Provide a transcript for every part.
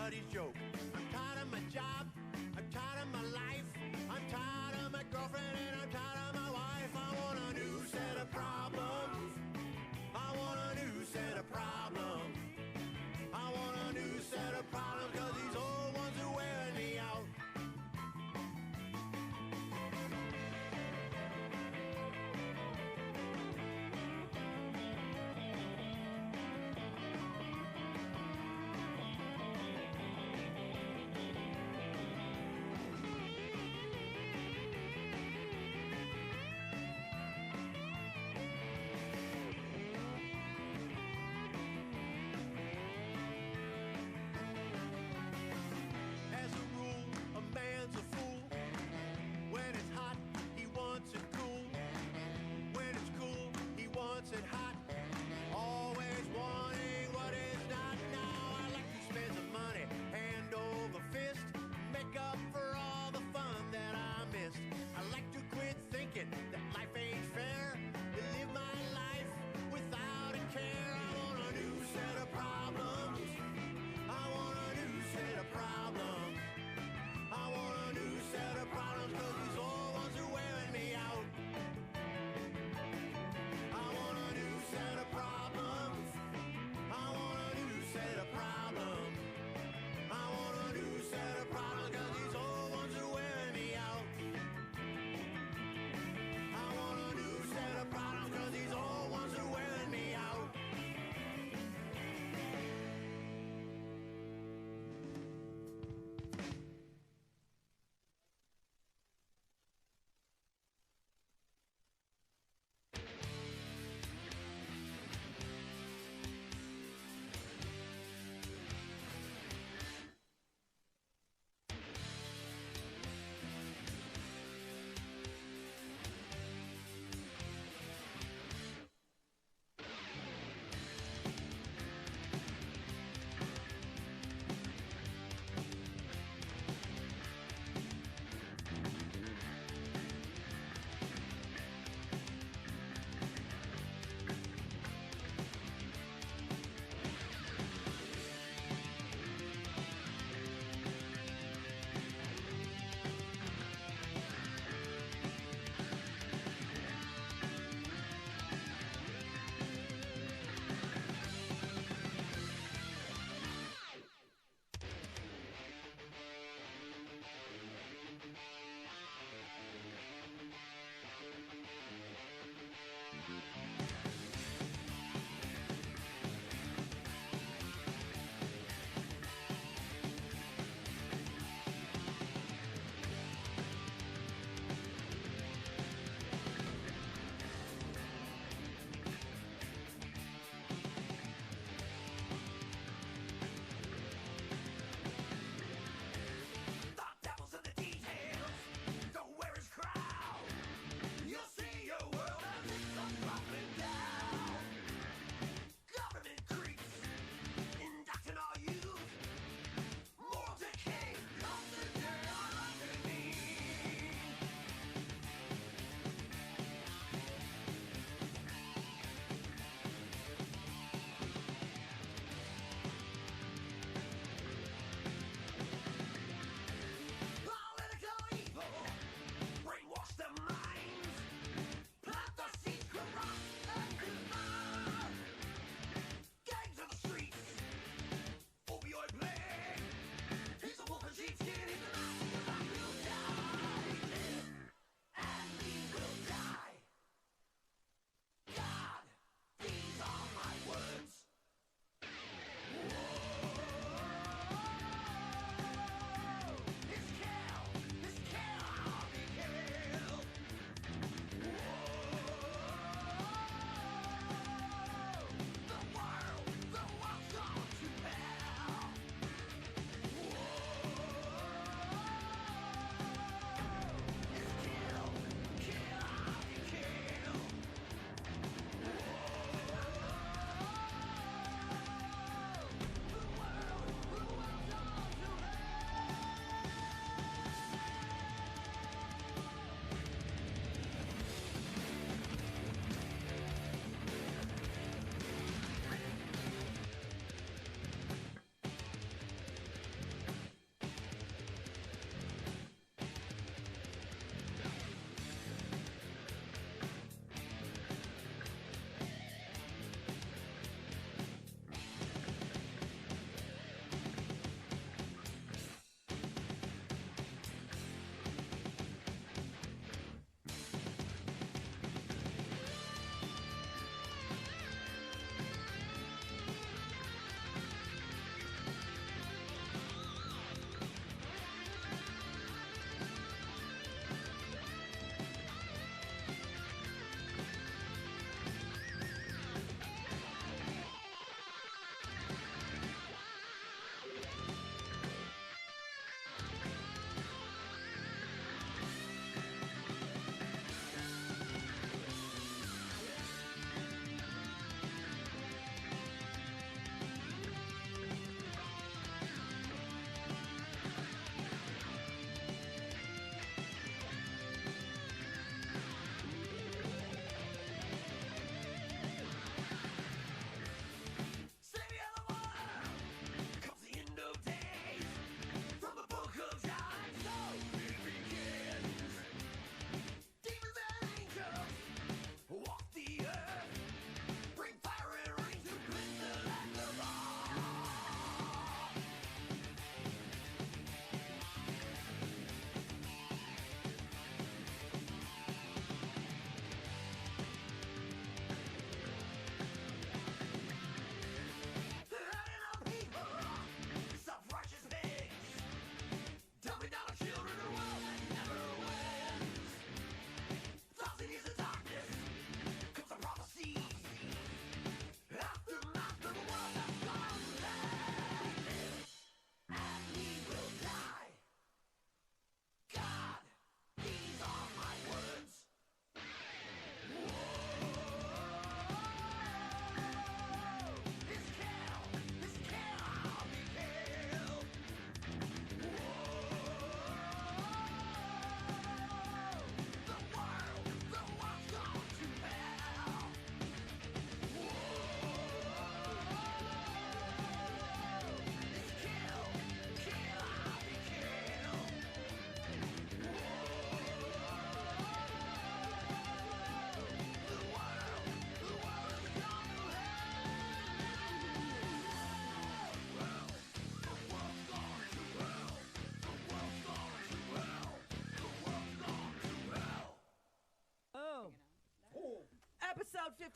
everybody's joke. I'm tired of my job, I'm tired of my life, I'm tired of my girlfriend and I'm tired of my wife. I want a new set of problems. I want a new set of problems. I want a new set of problems, cause these old ones are wearing me out.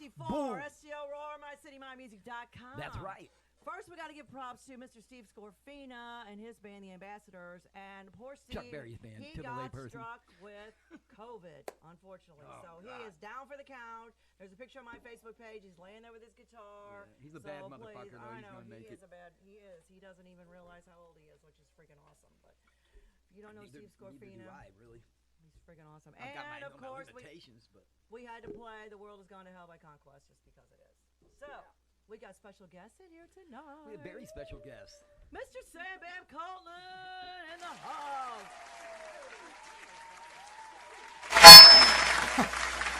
64, Boom. STO Roar, MyCityMyMusic.com. That's right. First, we got to give props to Mr. Steve Scorfina and his band, The Ambassadors. And poor Steve, Chuck Berry's band, he to the got layperson. struck with COVID, unfortunately. Oh, so God. he is down for the count. There's a picture on my Facebook page. He's laying there with his guitar. Yeah, he's a so bad please, motherfucker, though. I He's know, gonna make he it. is a bad. He is. He doesn't even realize how old he is, which is freaking awesome. But if you don't know Neither- Steve neither do Scorfina, I, really. he's freaking awesome. I've got And my, of my course, limitations, but we had to play The World Has Gone to Hell by Conquest just because it is. So, we got special guests in here tonight. we have very special guests. Mr. Sam Bam Koltun in the house.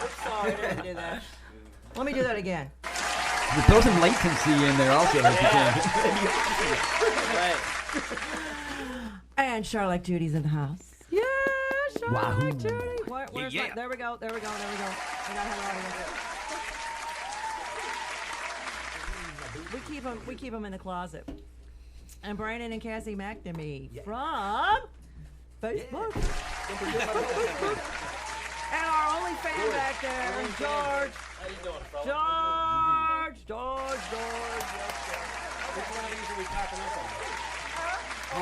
I'm sorry, I didn't do that. Let me do that again. Throw some latency in there also. If you can. And Charlotte Judy's in the house. Yeah, Charlotte Wahoo. Judy. Where's Yeah. my, there we go. We gotta have an audience. We keep them in the closet. And Brandon and Cassie McNamee from Facebook. And our only fan back there, George. How you doing, fella? George. Which one of these are we popping up on?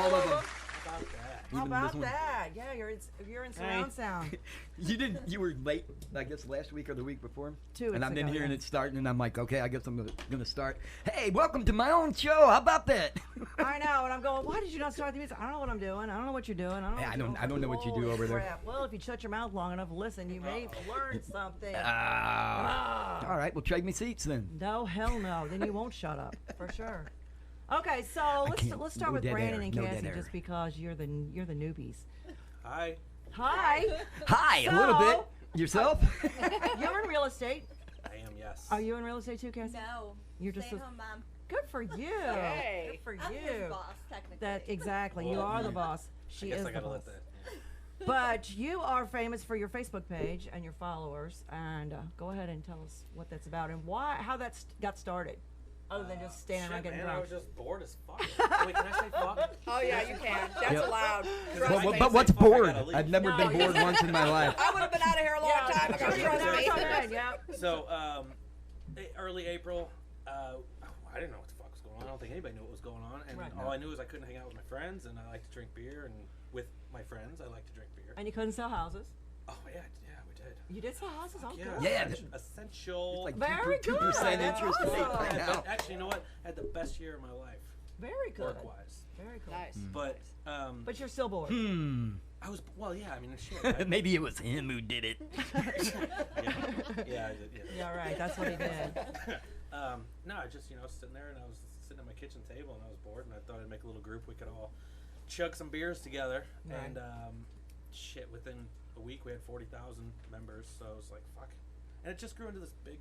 All of them. How about that? How Even about this one. that? Yeah, you're in surround sound. You were late, I guess, last week or the week before. 2 weeks And I'm in ago, here and yeah. it's starting, and I'm like, okay, I guess I'm gonna start. Hey, welcome to my own show. How about that? I know, and I'm going, why did you not start the music? I don't know what I'm doing. I don't know what you're doing. I don't know what you do Holy over there. crap. Well, if you shut your mouth long enough, listen, you may learn something. All right, well, trade me seats then. No, hell no. Then you won't shut up, for sure. Okay, so can't. let's start No with dead Brandon air. and No dead Cassie air. just because you're the newbies. Hi. Hi. Hi, a little bit. Yourself? You're in real estate. I am, yes. Are you in real estate too, Cassie? No. You're just a- Stay-at-home mom. Good for you. Good for I'm you. his boss, technically. That exactly. You Well, are the boss. She I guess is I the gotta boss. let that. Yeah. But you are famous for your Facebook page and your followers. And go ahead and tell us what that's about and how that got started, other than just standing around Shit, getting man, I drunk. was just bored as fuck. Wait, can I say fuck? Oh yeah, you can. That's Yep. allowed. But what's Fuck, I bored? gotta leave. I've never No, been bored once in my life. I would have been out of here a long time ago. Judy, Trust no, me. it's all good, yeah. So, early April, I didn't know what the fuck was going on. I don't think anybody knew what was going on. And Right. all I knew is I couldn't hang out with my friends, and I like to drink beer. And with my friends, I like to drink beer. And you couldn't sell houses. Oh, yeah, we did. You did sell houses? Oh, Yeah, good. Yeah. essential. Like Very 2% good. interest That's rate awesome. right now. But actually, you know what? I had the best year of my life, Very good. work-wise. Very cool. Nice. But But you're still bored. I was, well, yeah, I mean, shit. I- Maybe it was him who did it. yeah, I did, yeah. Yeah, right. That's what he did. No, I just, I was sitting there and I was sitting at my kitchen table and I was bored and I thought I'd make a little group. We could all chug some beers together. Right. And shit, within a week we had 40,000 members. So I was like, fuck. And it just grew into this big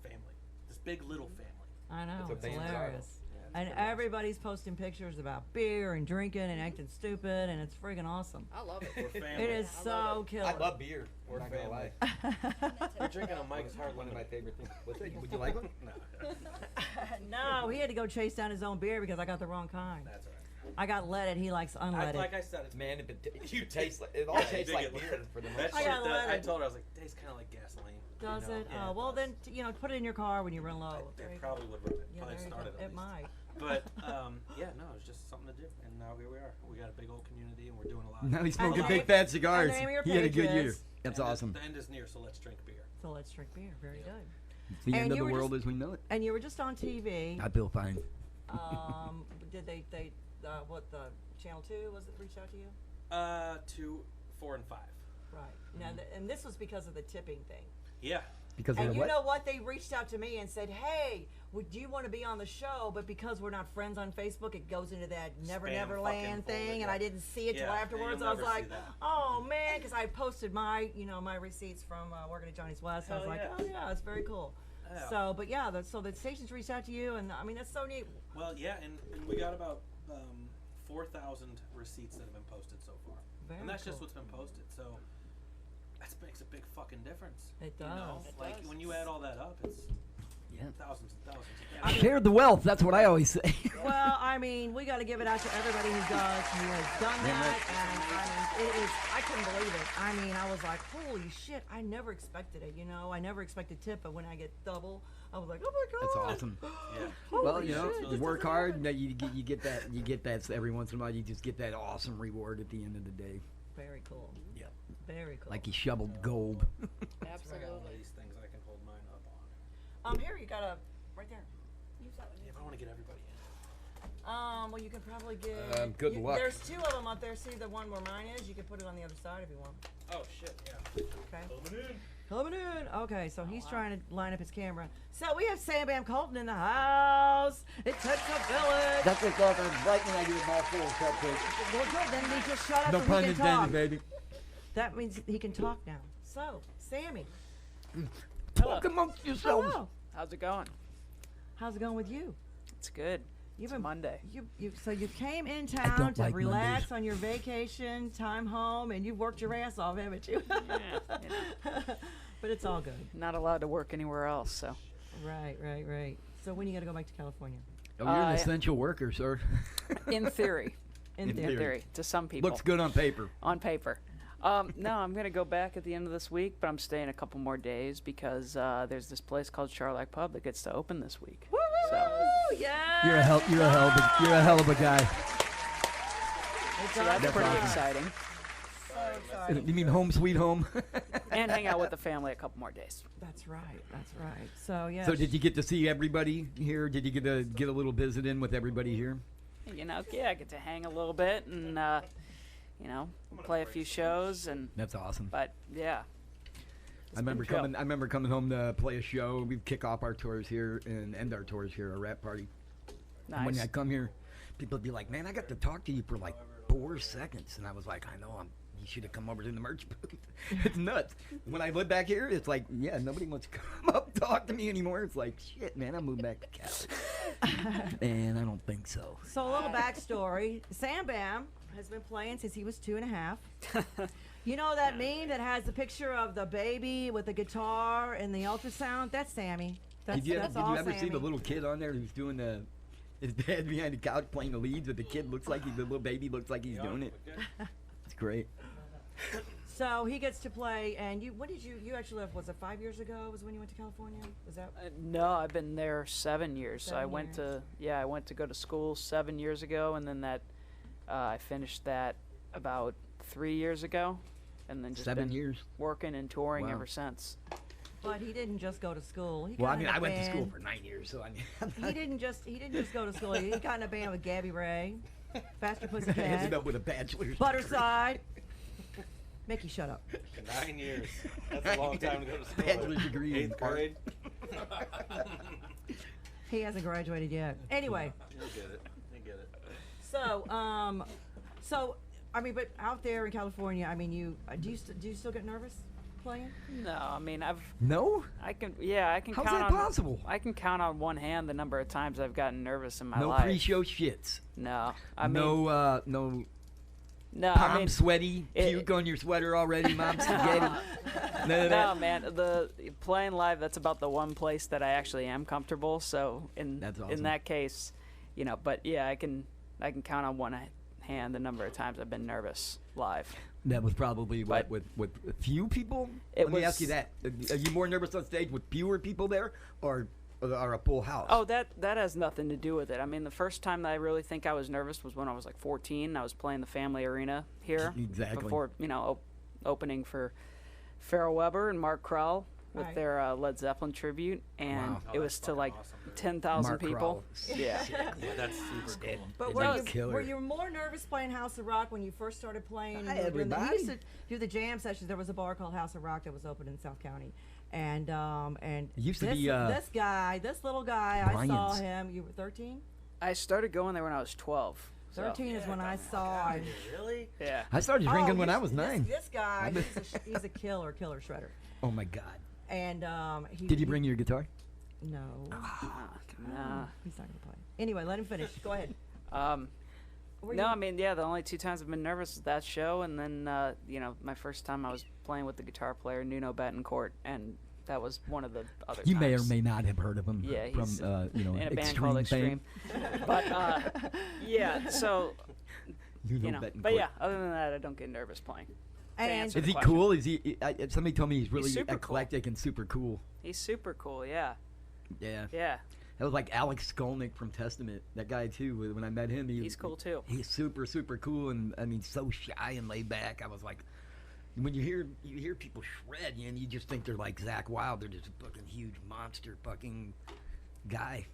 family, this big little family. I know. That's what It's bands are. hilarious. Yeah, And everybody's posting pictures about beer and drinking and acting stupid, and it's freaking awesome. I love it. We're family. It is so killer. beer. We're Not gonna lie. We're drinking a Mike's Hard One of my Lemonade. favorite things. What's that? Would you like one? No, No, he had to go chase down his own beer because I got the wrong kind. that's all right. I got leaded. He likes unleaded. Like I said, it's Man, you taste like it all Yeah, tastes you like dig it. beer for the that most I shit. got I leaded. told her I was like, tastes kind of like gasoline. Does it? Yeah, Oh, well does. then, put it in your car when you run low. There It you go. probably would run it. Yeah, Probably there you go. started at It least. might. But yeah, no, it was just something to do, and now here we are. We got a big old community, and we're doing a lot. Now he's smoking And big the fat name- cigars. and the name of your He had a page good year. is? That's And awesome. The end is near, so let's drink beer. So let's drink beer. Very Yeah. good. It's the And end of you the were world just- as we know it. And you were just on TV. I feel fine. Did they what the Channel 2 was it reached out to you? 2, 4, and 5. Right. Now, and this was because of the tipping thing. Yeah. Because And of you what? know what? They reached out to me and said, "Hey, would you want to be on the show?" But because we're not friends on Facebook, it goes into that Never Spam Never fucking Land folder, thing, and yeah. I didn't see it till Yeah, and afterwards. you'll I was never see like, that. "Oh man," because I posted my, my receipts from working at Johnny's West. I was Hell like, yeah. "Oh yeah, it's very cool." Yeah. So, but yeah, so the stations reached out to you, and I mean that's so neat. Well, yeah, and we got about 4,000 receipts that have been posted so far. Very And that's just cool. what's been posted, so that makes a big fucking difference. It You know? does. It Like, does. when you add all that up, it's Yeah. Thousands and thousands. Share the wealth. That's what I always say. Well, I mean, we got to give it out to everybody who has done that, and I mean, it is. I couldn't believe it. I mean, I was like, holy shit! I never expected it. You know, I never expected tip, but when I get double, I was like, oh my god. That's awesome. Yeah. Well, you know, shit. you work hard, and you get that every once in a while. You just get that awesome reward at the end of the day. Very cool. Yeah. Very cool. Like you shoveled gold. I got one of these things I can hold mine up on. Here you got a right there. Use that one. If I want to get everybody in. Well, you can probably get. Good luck. There's two of them up there. See the one where mine is? You can put it on the other side if you want. Oh shit! Yeah. Okay. Coming in. Coming in. Okay, so he's trying to line up his camera. So we have Sam Bam Koltun in the house. It takes a village. That's what's up. Right when I get a mouthful of cupcakes. Well, good. Then he just shut up No so pun he can talk. intended, baby. That means he can talk now. So, Sammy. Talk amongst yourselves. Hello. How's it going? How's it going with you? It's good. You've It's Monday. So you came in town don't to like relax Mondays. on your vacation, time home, and you've worked your ass off, haven't you? Yeah, you know, But it's all good. not allowed to work anywhere else, so. Right. So when are you going to go back to California? Oh, you're an Yeah. essential worker, sir. In theory. In In In theory. theory. To some people. Looks good on paper. On paper. No, I'm going to go back at the end of this week, but I'm staying a couple more days because there's this place called Charlotte Pub that gets to open this week. So, Yeah. You're a hell of a guy. so that's That's pretty awesome. exciting. So exciting. You mean home sweet home? And hang out with the family a couple more days. That's right. So yeah. So did you get to see everybody here? Did you get a little visit in with everybody here? You know, yeah, I get to hang a little bit and, you know, play a few shows and, That's awesome. but yeah. I remember chill. coming home to play a show. We'd kick off our tours here and end our tours here, a rap party. And when Nice. I come here, people would be like, "Man, I got to talk to you for like 4 seconds," and I was like, "I know, you should have come over to the merch booth." It's nuts. When I live back here, it's like, yeah, nobody wants to come up talk to me anymore. It's like, shit, man, I moved back to Cali, and I don't think so. So a little backstory. Sam Bam has been playing since he was 2.5. You know that meme that has the picture of the baby with the guitar and the ultrasound? That's Sammy. That's, Did you that's ever all see Sammy. the little kid on there who's doing his dad behind the couch playing the leads, but the kid looks like the little baby looks like he's doing it. It's great. So he gets to play, and when did you actually left? Was it 5 years ago? Was when you went to California? Was that? No, I've been there 7 years. So I 7 went years. I went to go to school 7 years ago, and then I finished that about 3 years ago, and then just 7 been years. working and touring Wow. ever since. But he didn't just go to school. He Well, got I mean, in a I went to school band. for 9 years, so I mean, He didn't just go to school. He got in a band with Gabby Ray, Faster I ended Pussycat, up with a bachelor's. Butterside. Mickey, shut up. 9 years. That's a long time to go to school. Bachelor's degree in 8th art. grade. He hasn't graduated yet. Anyway, You get it. so I mean, but out there in California, I mean, do you still get nervous playing? No, I mean No? I can How's count that on possible? I can count on one hand the number of times I've gotten nervous in my No life. pre-show shits. No, I mean no no, palm I mean, sweaty, it- puke on your sweater already, mom spaghetti. None of no, that. man. The playing live, that's about the one place that I actually am comfortable. So That's awesome. in that case, you know, but yeah, I can count on one hand the number of times I've been nervous live. That was probably what But- with few people. It Let me ask was- you that: Are you more nervous on stage with fewer people there, or a full house? Oh, that has nothing to do with it. I mean, the first time that I really think I was nervous was when I was like 14. I was playing the Family Arena here Exactly. before, you know, opening for Pharrell Weber and Mark Krell with Right. their Led Zeppelin tribute, and Wow. it Oh, was that's to fucking like awesome. 10,000 Mark people. Krell. Yeah. Yeah, that's super cool. But He's were a you killer. were you more nervous playing House of Rock when you first started playing? Hi, You were doing the- everybody. He used to do the jam sessions. There was a bar called House of Rock that was open in South County, and It used to this, be, this little guy, I saw Brian's. him. You were 13. I started going there when I was 12. So, 13 is when I saw him. Really? yeah. I started drinking when you I was sh- 9. This guy, he's a killer shredder. Oh my God! And Did you bring your guitar? No, Nah. he's not gonna play. Anyway, let him finish. Go ahead. Were No, you- I mean, yeah, the only 2 times I've been nervous is that show, and then, you know, my first time I was playing with the guitar player, Nuno Betancourt, and that was one of the other You may or times. may not have heard of him Yeah, from he's you know, in a band Extreme called fame. Extreme. But yeah, so You know, you know, Betancourt. but yeah, other than that, I don't get nervous playing. To And answer Is the he question. cool? Is he? Somebody told me he's really super cool. eclectic and super cool. He's super cool. Yeah, Yeah. yeah, That was like Alex Skolnick from Testament. That guy too. When I met him, he's cool too. He's super super cool, and I mean so shy and laid back. I was like, when you hear people shred, and you just think they're like Zach Wilde. They're just a fucking huge monster fucking guy.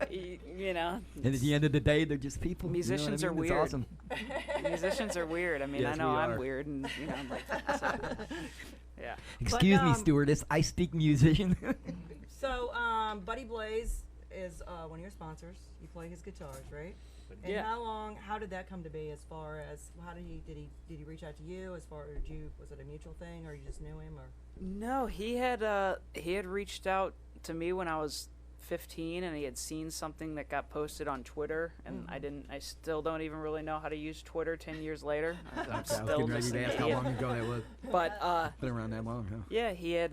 You know, And at the end of the day, they're just people. Musicians you are know what I mean? weird. It's awesome. musicians are weird. I mean, Yes, I know we I'm are. weird, and you know, I'm like, so, yeah. Excuse me, um, stewardess. I speak musician. So, Buddy Blaze is one of your sponsors. You play his guitars, right? And Yeah. how did that come to be? As far as how did he reach out to you? As far as was it a mutual thing, or you just knew him, or? No, he had reached out to me when I was 15, and he had seen something that got posted on Twitter, and I still don't even really know how to use Twitter 10 years later. I'm I was still getting ready just to an ask how idiot. long ago that was. But Been around that long, huh? yeah, he had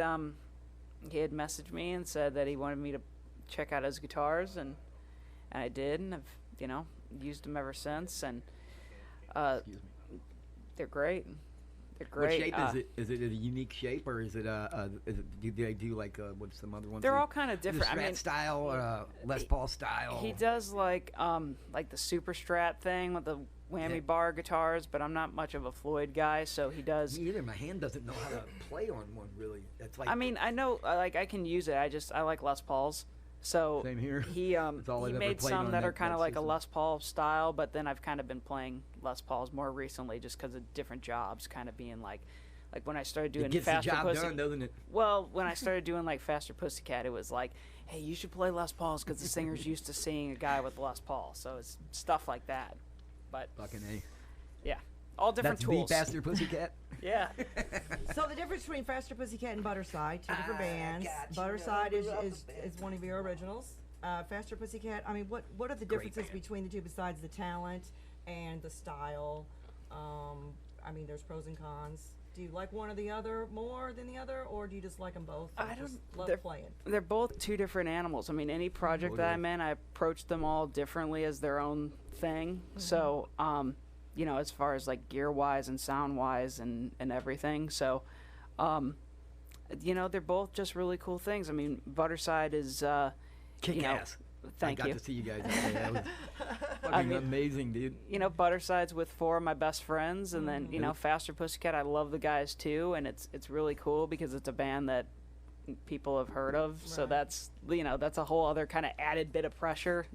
messaged me and said that he wanted me to check out his guitars, and I did, and I've used them ever since, and Excuse me. they're great. They're What great. shape is it? Is it a unique shape, or is it do they do like what's some other ones? They're do? all kind of Is it different. I Strat mean, style, Les Paul style. he does like the super strat thing with the whammy Yeah. bar guitars, but I'm not much of a Floyd guy, so he does. Me either. My hand doesn't know how to play on one really. It's like I mean, I know like I can use it. I like Les Pauls. So Same here. he That's all he I've ever made played some on that are that- kind of that like a system. Les Paul style, but then I've kind of been playing Les Pauls more recently just because of different jobs, kind of being like when I started doing it gets the Faster job Pussy. done, doesn't it? Well, when I started doing like Faster Pussycat, it was like, hey, you should play Les Pauls because the singer's used to seeing a guy with Les Paul, so it's stuff like that. But Fucking A. yeah, all different That's tools. the Faster Pussycat. Yeah. So the difference between Faster Pussycat and Butterside, two different bands. Butterside is one of your originals. Faster Pussycat. I mean, what are the differences band. between the two besides the talent and the style? I mean, there's pros and cons. Do you like one or the other more than the other, or do you just like them both? I and just don't- love they're- playing. They're both two different animals. I mean, any project that I'm in, I approach them all differently as their own thing. So, as far as like gear wise and sound wise and everything. So, they're both just really cool things. I mean, Butterside is, Kick you know, ass. thank I got you. to see you guys. That day. That was fucking mean- amazing, dude. Butterside's with four of my best friends, and then Faster Pussycat. I love the guys too, and it's really cool because it's a band that people have heard of. So Right. that's a whole other kind of added bit of pressure.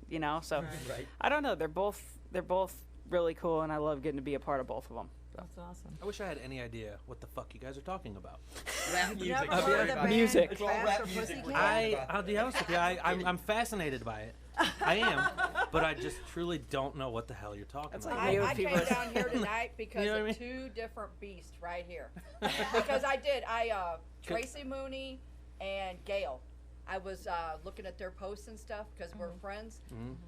So Right. I don't know. They're both really cool, and I love getting to be a part of both of them. That's awesome. I wish I had any idea what the fuck you guys are talking about. Rap You never music. heard of the band Music. It's all Faster rap music. Pussycat? I'll be honest with you, I'm fascinated by it. I am, but I just truly don't know what the hell you're talking That's about. like me with I people came that- down here tonight because You know what of I mean? two different beasts right here. Because Tracy Mooney and Gail. I was looking at their posts and stuff because we're friends,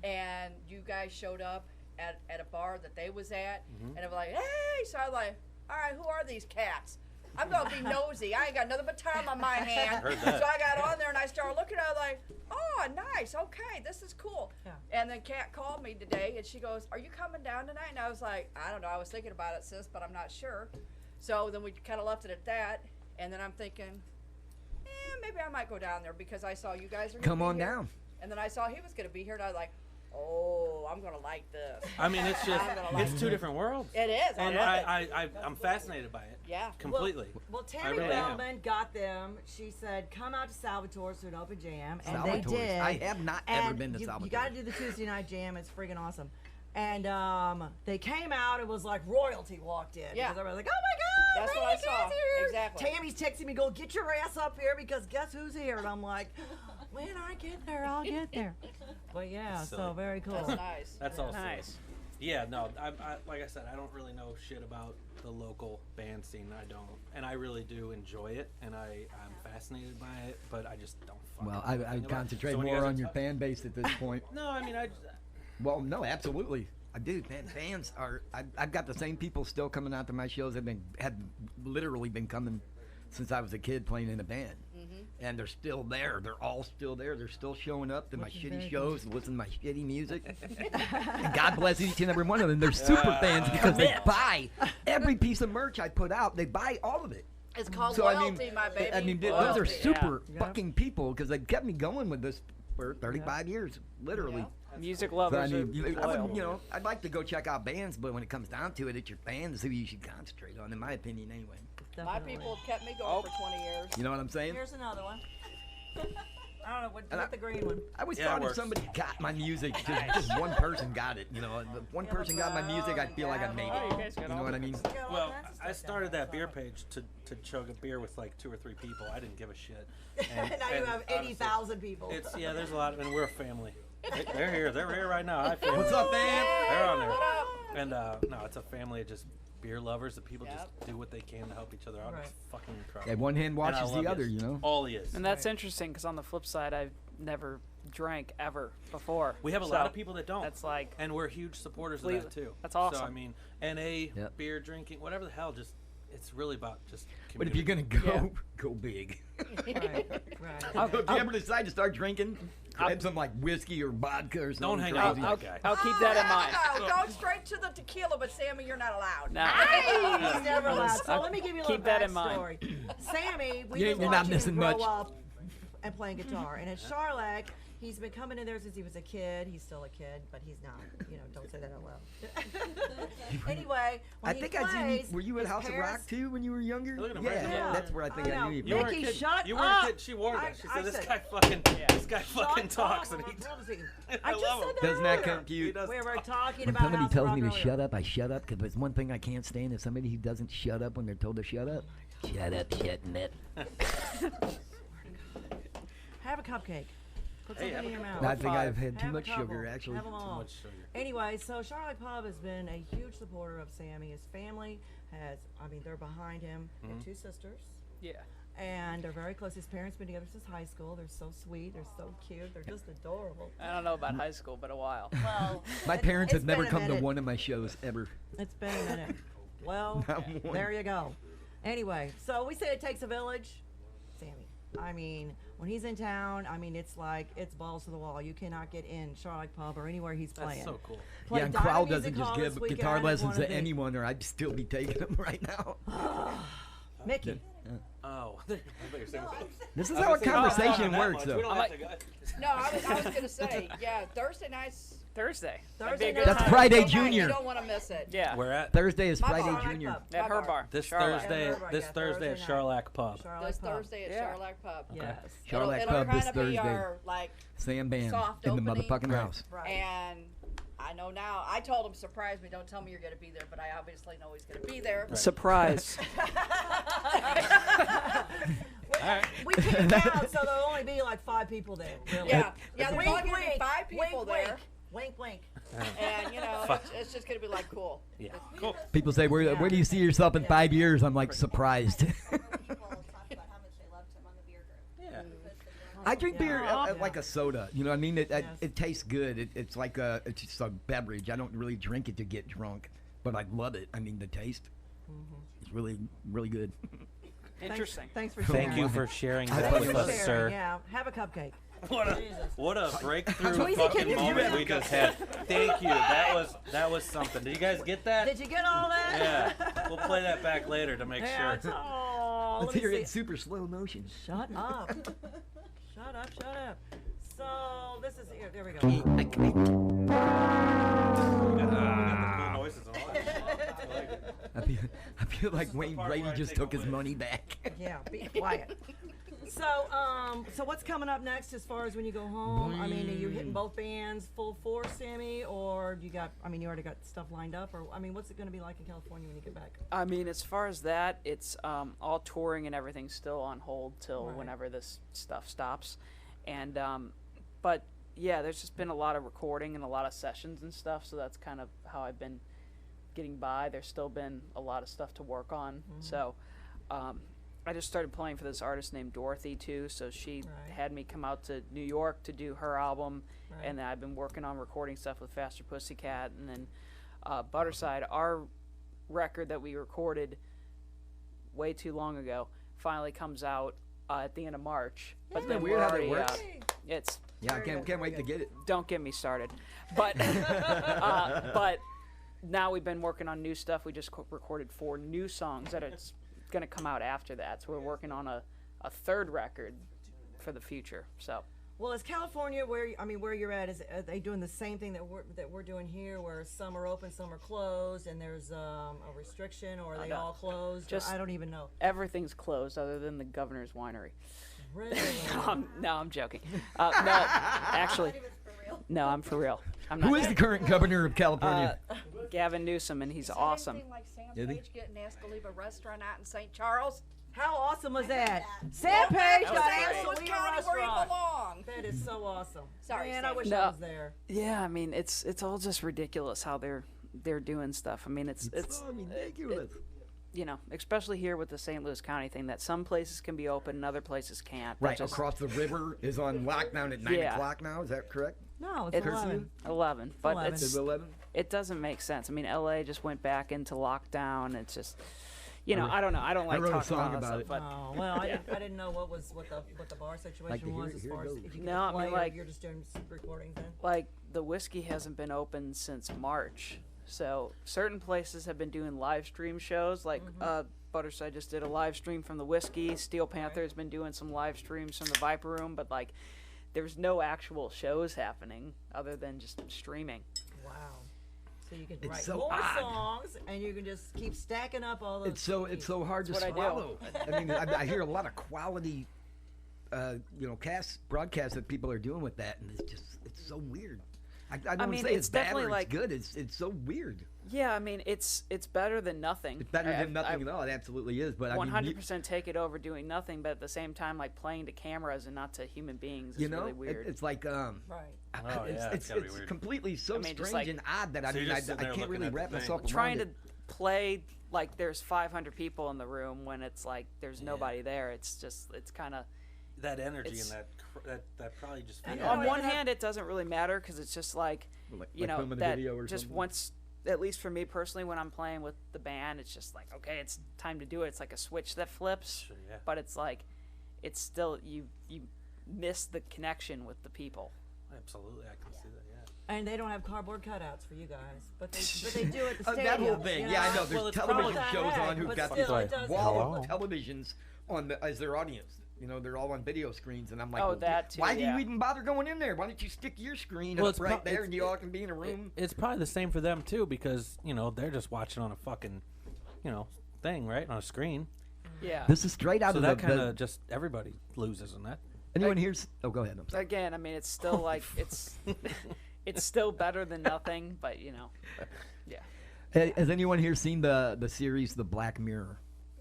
and you guys showed up at a bar that they was at, and I was like, hey, so I was like, all right, who are these cats? I'm gonna be nosy. I ain't got nothing but time on my hand. Heard that. So I got on there and I started looking. I was like, oh, nice. Okay, this is cool. Yeah. And then Kat called me today and she goes, are you coming down tonight? And I was like, I don't know. I was thinking about it, sis, but I'm not sure. So then we kind of left it at that. And then I'm thinking, maybe I might go down there because I saw you guys are gonna Come be on here. down. And then I saw he was gonna be here, and I was like, oh, I'm gonna like this. I mean, it's just I'm gonna like it's two different worlds. It is. And I love it. I'm fascinated by it. Yeah. Completely. Well, Tammy really am. Bellman got them. She said, "Come out to Salvatore's to an open jam," and they Salvatore's. did. I have not ever And been to you Salvatore. got to do the Tuesday night jam. It's freaking awesome. And they came out. It was like royalty walked in. Yeah. Because everybody was like, "Oh my God, That's what I Lady saw. Gaga's here." Exactly. Tammy's texting me, "Go get your ass up here because guess who's here?" And I'm like, "When I get there, I'll get there." But yeah, That's so silly. very cool. That's nice. That's all. Nice. Yeah, no, I like I said, I don't really know shit about the local band scene. I don't, and I really do enjoy it, and I'm fascinated by it, but I just don't. Fucking Well, know I anything about it. concentrate So when you more guys on are your ta- fan base at this point. No, I mean, Well, no, absolutely. I do, man. Fans are. I've got the same people still coming out to my shows. Have literally been coming since I was a kid playing in a band. And they're still there. They're all still there. They're still showing up to my shitty shows and listening to my shitty music. And God bless each and every one of them. They're super fans because they buy every piece of merch I put out. They buy all of it. It's called So loyalty, my baby. I mean, those are Loyalty. super fucking people because they've kept me going with this for 35 years, literally. Music So, lovers I are mean, loyal. I'd like to go check out bands, but when it comes down to it, it's your fans who you should concentrate on, in my opinion, anyway. My people have kept me going for 20 years. You know what I'm saying? Here's another one. I don't know what. And Get the green one. I always Yeah, thought it if works. somebody got my music, just one person got it. You know, if one person got my music, I'd feel like I made Oh, you it. guys got You know all what I the mean? Well, I started that beer page to chug a beer with like 2 or 3 people. I didn't give a shit. And, now you and have honestly, 80,000 people. It's there's a lot, and we're a family. They're here. They're here right now. Hi, family. What's up, man? They're on there. What up? And no, it's a family of just beer lovers. That people just do what they can to help each other out. Right. It's fucking incredible. Yeah, one hand And I washes love the other, yous. you know? All yous. And that's interesting because on the flip side, I've never drank ever before. We have a So lot of people that don't. That's like, and we're huge supporters of Completely. that too. That's So I awesome. mean, NA, Yep. beer drinking, whatever the hell, just it's really about just. But if you're community. gonna go, Yeah. go big. Right. if you ever decide to start drinking, grab some like whiskey or vodka or something. Don't hang out crazy. with that guy. I'll keep that in mind. No, go straight to the tequila, but Sammy, you're not allowed. Nah. He's never allowed. So I'll let me give you a keep little that in mind. backstory. Sammy, we've You're been not watching missing him grow much. up and playing guitar. And at Charlotte, he's been coming in there since he was a kid. He's still a kid, but he's not. You know, don't say that out loud. Anyway, when I he think plays, I seen you. Were you at his House of Rock parents- too when you were younger? Look at him yeah, right there. that's where I think I I, know. knew you. You weren't Mickey, kidding. shut You weren't up. kidding. She warned I- us. She I said, "This said- guy fucking, this guy Shut fucking talks," up. and he. I just love said him. that Doesn't that earlier. come cute? He does We were talk. talking When about somebody House of tells Rock me to earlier. shut up, I shut up because there's one thing I can't stand is somebody who doesn't shut up when they're told to shut up. Shut up, shutting it. Have a cupcake. Put Hey, something have in a your cupcake. mouth. I think I've had too Have a much sugar couple. actually. Have 'em all. Much sugar. Anyway, so Charlotte Pub has been a huge supporter of Sammy. His family has, I mean, they're behind him. They have 2 sisters, Yeah. and they're very close. His parents been together since high school. They're so sweet. They're so cute. They're just adorable. I don't know about high school, but a while. Well, My parents it's have never been a come to minute. one of my shows ever. It's been a minute. Well, Not one. there you go. Anyway, so we say it takes a village. Sammy. I mean, when he's in town, I mean, it's like, it's balls to the wall. You cannot get in Charlotte Pub or anywhere he's playing. That's so cool. Played Yeah, and Diamond Crowell Music doesn't just Hall this give weekend guitar at lessons one of to the- anyone, or I'd still be taking them right now. Mickey. Oh, I thought you were saying something. This is I was how a gonna say, conversation not that works, much. though. We don't I'm have like- to go. No, I was gonna say, yeah, Thursday nights. Thursday. That'd Thursday be a good night. That's time. Friday Thursday night, Junior. You don't want to miss it. Yeah. We're at Thursday is My Friday bar. Junior. Pub. At My her bar. bar. this Charlotte. Thursday. Yeah, This Thursday at night. Charlotte Pub. Charlotte This Pub. Thursday at Yeah. Charlotte Pub. Yes. Charlotte it'll Pub this kinda be Thursday. our, like, Sam Band soft in the opening. motherfucking Right. house. Right. and I know now. I told him, surprise me. Don't tell me you're going to be there, but I obviously know he's going to be there. Surprise. We came down, so there'll only be like 5 people there. Really. Yeah, yeah. There's Wink, only going to be wink. 5 people Wink, there, wink. Wink, wink. and you know, it's just going to be like cool. Yeah. Cool. People say, where do you see yourself in 5 years? I'm like, surprised. People talk about how much they loved him on the beer group. Yeah. I drink beer Yeah. like a soda. You know what I mean? It Yes. it tastes good. It's like it's just a beverage. I don't really drink it to get drunk, but I love it. I mean, the taste. It's really, really good. Interesting. Thanks for sharing. Thank you for sharing I that thought with you for us, were sharing. sir. Yeah, have a cupcake. What a breakthrough Tweety, can fucking you hear moment me? we just had. Thank you. That was something. Did you guys get that? Did you get all that? Yeah. We'll play that back later to make Yeah. sure. Oh, Let's let hear me it in see. super slow motion. Shut up. Shut up. Shut up. So this is here. There we go. We got the cool noises and all that. I feel like Wayne part Brady where I just take took his away. money back. Yeah, be quiet. So what's coming up next as far as when you go home? I mean, are you hitting both bands full force, Sammy, or do you got? I mean, you already got stuff lined up, or I mean, what's it going to be like in California when you get back? I mean, as far as that, it's all touring and everything's still on hold till Right. whenever this stuff stops. And but yeah, there's just been a lot of recording and a lot of sessions and stuff, so that's kind of how I've been getting by. There's still been a lot of stuff to work on. So I just started playing for this artist named Dorothy too, so she Right. had me come out to New York to do her album, Right. and then I've been working on recording stuff with Faster Pussycat, and then Butterside, our record that we recorded way too long ago. finally comes out at the end of March. But Isn't it then weird we're how that already, works? it's Yeah, I can't wait to get it. don't get me started. But but now we've been working on new stuff. We just recorded 4 new songs that it's going to come out after that. So we're working on a third record for the future. So Well, is California where you're at? Are they doing the same thing that we're doing here, where some are open, some are closed, and there's a restriction, or are they all closed? I don't even know. everything's closed other than the Governor's Winery. Really? No, I'm joking. No, actually, no, I'm for real. I'm not. Who is the current governor of California? Gavin Newsom, and he's Is that awesome. anything like Sam Is he? Page getting asked to leave a restaurant out in St. Charles? How awesome was that? Sam Page got was asked to great. leave a County where he restaurant. belongs. That is so awesome. Sorry, man, Sam. I wish No. I was there. Yeah, I mean, it's all just ridiculous how they're doing stuff. I mean, it's so ridiculous. you know, especially here with the St. Louis County thing, that some places can be open and other places can't. That Right, just- across the river is on lockdown at 9 Yeah. o'clock now. Is that correct? No, it's It's 11. 11, but 11. Is it 11? it doesn't make sense. I mean, LA just went back into lockdown. It's just, you know, I don't know. I don't like wrote a talking song about about that it. stuff, Oh, well, I didn't know what the bar situation hear was it. as Here far it as goes. if you could No, I mean, play or like- if you're just doing recordings then. like the whiskey hasn't been open since March. So certain places have been doing live stream shows. Like Butterside just did a live stream from the whiskey. Steel Panther has been doing some live streams from the Viper Room, but like there's no actual shows happening other than just streaming. Wow. So you can It's write so more odd. songs, and you can just keep stacking up all those. It's so hard to That's what I do. swallow. I mean, I hear a lot of quality, broadcasts that people are doing with that, and it's so weird. I don't mean, say it's it's bad definitely or like- it's good. It's so weird. Yeah, I mean it's better than nothing. It's better than nothing at all. It absolutely is. But I mean, 100% take it over doing nothing, but at the same time, like playing to cameras and not to human beings is you know, really weird. it's like Right. Oh, yeah, it's gotta be weird. completely so I mean, just strange like- and odd that So you're just I sitting there can't looking really at the wrap thing. myself around Trying to it. play like there's 500 people in the room when it's like there's nobody there. It's kind of That energy It's- and that probably just. I feels- know. on I one have- hand it doesn't really matter because it's just like Like you know filming a that video or just something. once, at least for me personally, when I'm playing with the band, it's just like okay, it's time to do it. It's like a switch that flips, Sure, yeah. but it's like it's still you miss the connection with the people. Absolutely, I can see that. Yeah. And they don't have cardboard cutouts for you guys, but they do at the Oh, stadium. that whole thing. Yeah, I know. There's Well, it's television probably- shows What the on who've heck? got But these still, it does wall happen. of televisions as their audience. You know, they're all on video screens, and I'm like, Oh, well, that too, why do yeah. you even bother going in there? Why don't you stick your screen Well, up it's right pro- there, it's- and you all can be in a room? It's probably the same for them too, because they're just watching on a fucking, thing, right, on a screen. Yeah. This is straight out So of that the. kind of just everybody loses in that. Anyone here's? Oh, go ahead. I'm sorry. Again, I mean, it's still like it's still better than nothing, but yeah. Has anyone here seen the series The Black Mirror?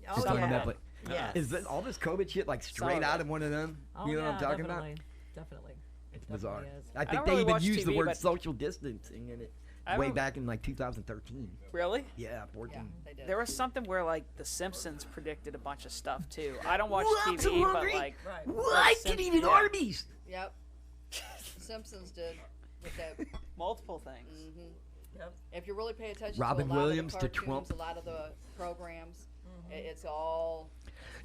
Oh, It's on yeah. Netflix. Yes. Is that all this COVID shit like straight of out it. of one of them? Oh, You know yeah, what I'm talking definitely. about? Definitely. It Bizarre. definitely is. I think don't they really even watch used the TV, word but- social distancing in it I way don't- back in like 2013. Really? Yeah, 14. Yeah, they did. There was something where like The Simpsons predicted a bunch of stuff too. I don't watch What? I'm TV, so but hungry. like Right. What? I can eat at Yeah. Arby's. Yep. Simpsons did with that. multiple things. Yep. If you really pay attention Robin to a lot Williams of to the cartoons, Trump. a lot of the programs, it's all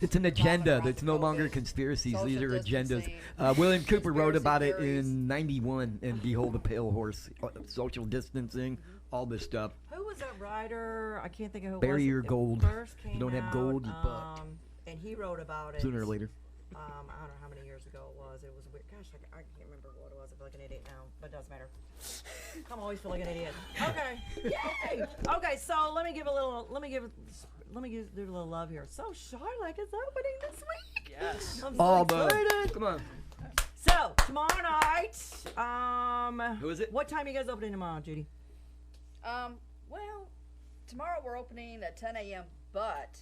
It's an agenda. around It's no longer COVID, conspiracies. These social are agendas. distancing, William Cooper wrote conspiracy about it theories. in '91 in Behold the Pale Horse. Social distancing, all this stuff. Who was that writer? I can't think of who it Bury was. your It gold. First If you came don't have out, gold, you fucked. And he wrote about it Sooner or later. I don't know how many years ago it was. It was weird. Gosh, I can't remember what it was. I feel like an idiot now, but it doesn't matter. I'm always feel like an idiot. Okay. Yay. Okay. So let me give a little love here. So Charlotte is opening this week. Yes. I'm so All excited. the. Come on. So tomorrow night. Who is it? What time are you guys opening tomorrow, Judy? well, tomorrow we're opening at 10 a.m. But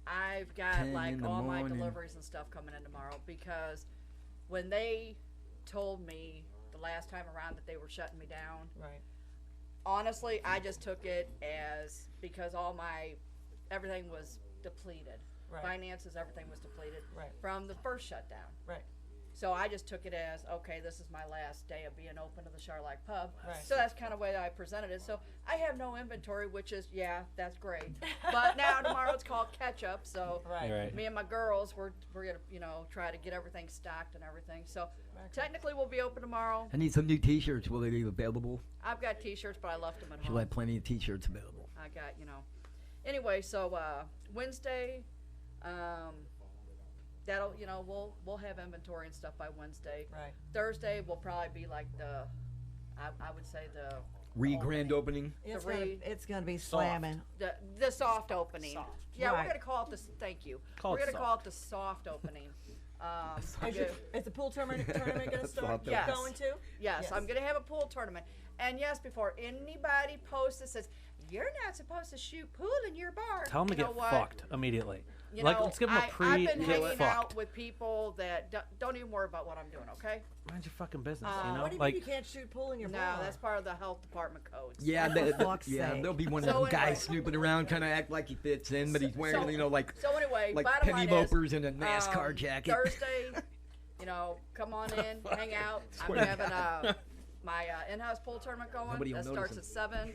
I've got 10 like in the all my morning. deliveries and stuff coming in tomorrow because when they told me the last time around that they were shutting me down, Right. honestly, I just took it as because everything was depleted. Right. Finances, everything was depleted Right. from the first shutdown. Right. So I just took it as, okay, this is my last day of being open to the Charlotte Pub. Right. So that's kind of the way I presented it. So I have no inventory, which is, yeah, that's great. But now tomorrow it's called catch up. So Right. me and my girls, we're going to, try to get everything stocked and everything. So technically we'll be open tomorrow. I need some new T-shirts. Will they be available? I've got T-shirts, but I left them at She'll home. have plenty of T-shirts available. I got, Anyway, so Wednesday, that'll, we'll have inventory and stuff by Wednesday. Right. Thursday will probably be like I would say Grand opening. It's gonna be slamming. the soft opening. Soft. Yeah, Right. we're gonna call it the. Thank you. Call we're it gonna soft. call it the soft opening. Is the pool tournament gonna start? Soft Yes. Going to? Yes, Yes. I'm gonna have a pool tournament. And yes, before anybody posts that says you're not supposed to shoot pool in your bar. Tell them to you know get what? fucked immediately. You Like, know, let's give them a I've been get hanging fucked. out with people that don't even worry about what I'm doing, okay? Mind your fucking business, Uh, you know? What do you Like, mean you can't shoot pool in your No, bar? that's part of the health department codes. Yeah, fuck's sake. there'll be one So of them anyway. guys snooping around, kind of act like he fits in, but he's wearing, like So anyway, like bottom penny line is, mopers and a NASCAR jacket. Thursday, come on in, hang out. I'm Swear to having my in-house pool tournament going. Nobody will That notice starts at 7.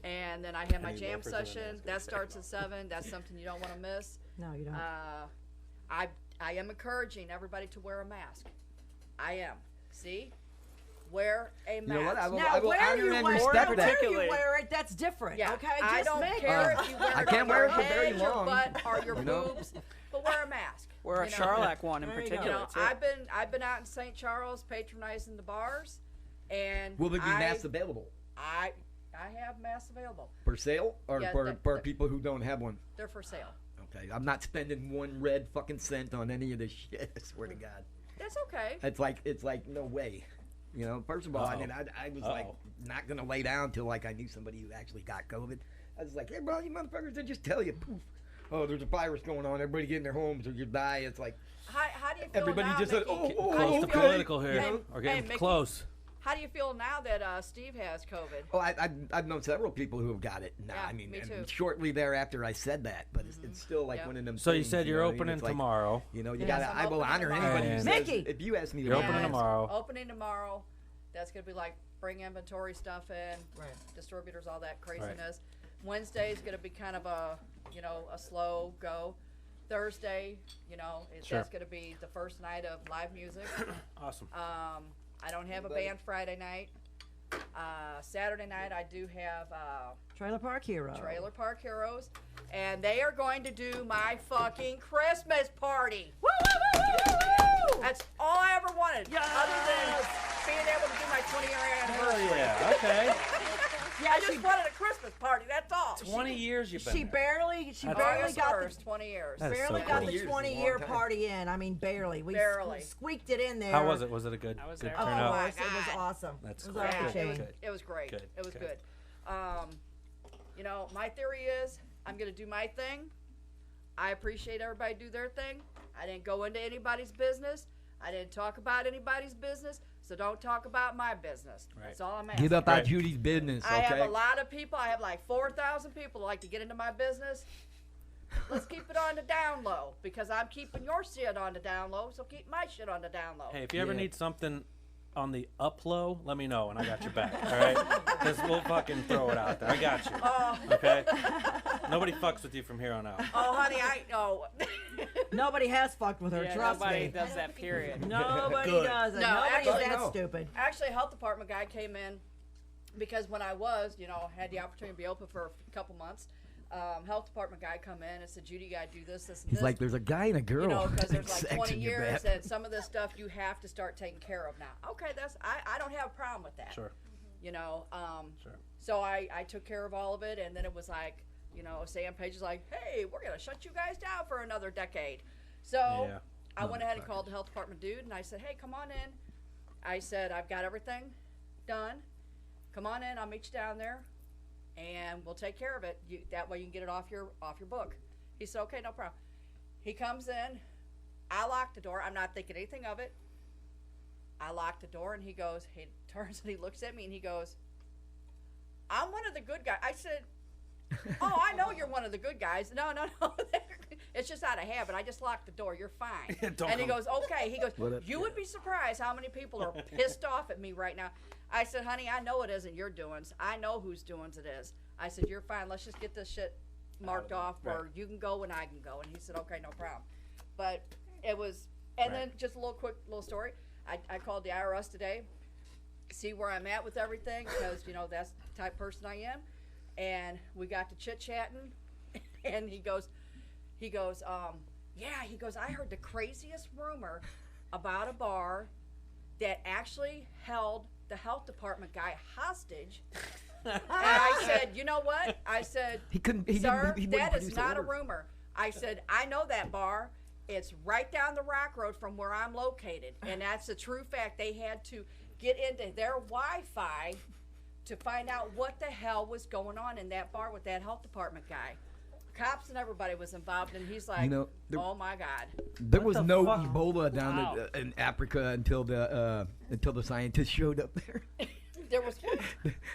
And then I have my Penny jam loafers and a session. NASCAR That starts at 7. That's something you don't want to miss. No, you don't. I am encouraging everybody to wear a mask. I am. See? Wear a mask. You know what? I will Now, where honor you and wear respect it, that. where you Particularly- wear it, that's different. Yeah, Okay, I just don't make care it. if you wear I it can't on wear your it for very head, your long. butt, or your You know? boobs, but wear a mask. Wear a you know? Charlotte one in There you go. particular. You know, too. I've been out in St. Charles patronizing the bars, and Will there be masks available I have masks available. for sale or Yeah, for people who don't have one? They're for sale. Okay, I'm not spending one red fucking cent on any of this shit. I swear to God. That's okay. It's like no way. First of all, I mean, I was like not gonna lay down till like I knew somebody who actually got COVID. I was like, hey, bro, you motherfuckers, they just tell you, poof. Oh, there's a virus going on. Everybody get in their homes or you die. It's like How do you feel everybody now, just said, Mickey? oh, How do you close to feel- political here. Hey, Or getting Mickey, close. How do you feel now that Steve has COVID? Oh, I've known several people who have got it. Now, Yeah, I mean, me and too. shortly thereafter I said that, but it's still like Yeah. one of them. So you things, said you're what I mean? opening It's like, tomorrow. You Yes, gotta. I'm I will opening honor tomorrow. anybody who And- says, Mickey! if you ask me to You're wear a opening mask, tomorrow. Opening tomorrow. That's gonna be like bring inventory stuff in, Right. distributors, all that craziness. Wednesday is gonna be kind of a slow go. Thursday, Sure. that's gonna be the first night of live music. Awesome. I don't have a band Friday night. Saturday night I do have Trailer Park Hero. Trailer Park Heroes, and they are going to do my fucking Christmas party. Woo, woo, woo, woo, woo! That's all I ever wanted, other than being able to do my 20-year anniversary. Oh, yeah. Okay. Yeah, I just wanted a Christmas party. That's all. 20 years you've been She there. barely That's got August 1st, 20 years. That's barely so got cool. the 20 years is a 20-year long time. party in. I mean, barely. We Barely. squeaked it in there. How was it? Was it a good, I was good there. Oh, turnout? my it was God. awesome. That's it was cool. off Yeah, the it chain. was, it was great. Good, It was good. good. My theory is I'm going to do my thing. I appreciate everybody do their thing. I didn't go into anybody's business. I didn't talk about anybody's business. So don't talk about my business. Right. That's all I'm asking. get up Right. out Judy's business, I okay? have a lot of people. I have like 4,000 people that like to get into my business. Let's keep it on the down low because I'm keeping your shit on the down low. So keep my shit on the down low. Hey, if you ever Yeah. need something on the up low, let me know and I got your back. All right? Because we'll fucking throw it out there. I got you. Okay? Nobody fucks with you from here on out. Oh, honey, I know. Nobody has fucked with her. Yeah, trust nobody me. does that. Period. Nobody Good. does it. No, Nobody's actually, that no. stupid. Actually, a health department guy came in because when I was, had the opportunity to be open for a couple months. Health department guy come in and said, Judy, you gotta do this, and He's this. like, there's a guy and a girl. Because there's like sex 20 in your years, bathroom. and some of this stuff you have to start taking care of now. Okay, I don't have a problem with that. Sure. Sure. So I took care of all of it, and then it was like, Sam Page is like, hey, we're gonna shut you guys down for another decade. So Yeah. I went ahead and called the health department dude, and I said, hey, come on in. I said, I've got everything done. Come on in, I'll meet you down there, and we'll take care of it. That way you can get it off your book. He said, okay, no problem. He comes in, I lock the door. I'm not thinking anything of it. I lock the door, and he turns and he looks at me, and he goes, I'm one of the good guys. I said, oh, I know you're one of the good guys. No. It's just out of habit. I just locked the door. You're fine. Don't And he come. goes, okay. He goes, What you would be surprised how many people are pissed off at me right now. I said, honey, I know it isn't your doings. I know whose doings it is. I said, you're fine. Let's just get this shit marked off, or you can go and I can go. And he said, okay, no problem. But it was, and then just a little story. I called the IRS today, see where I'm at with everything, because, you know, that's the type of person I am. And we got to chit-chatting, and he goes, yeah, he goes, I heard the craziest rumor about a bar that actually held the health department guy hostage. And I said, you know what? I said, He couldn't. sir, He wouldn't that is produce the not a order. rumor. I said, I know that bar. It's right down the rock road from where I'm located. And that's a true fact. They had to get into their Wi-Fi to find out what the hell was going on in that bar with that health department guy. Cops and everybody was involved, and he's like, You know, oh my God. There was the no fuck? Ebola down Wow. in Africa until the scientists showed up there. There was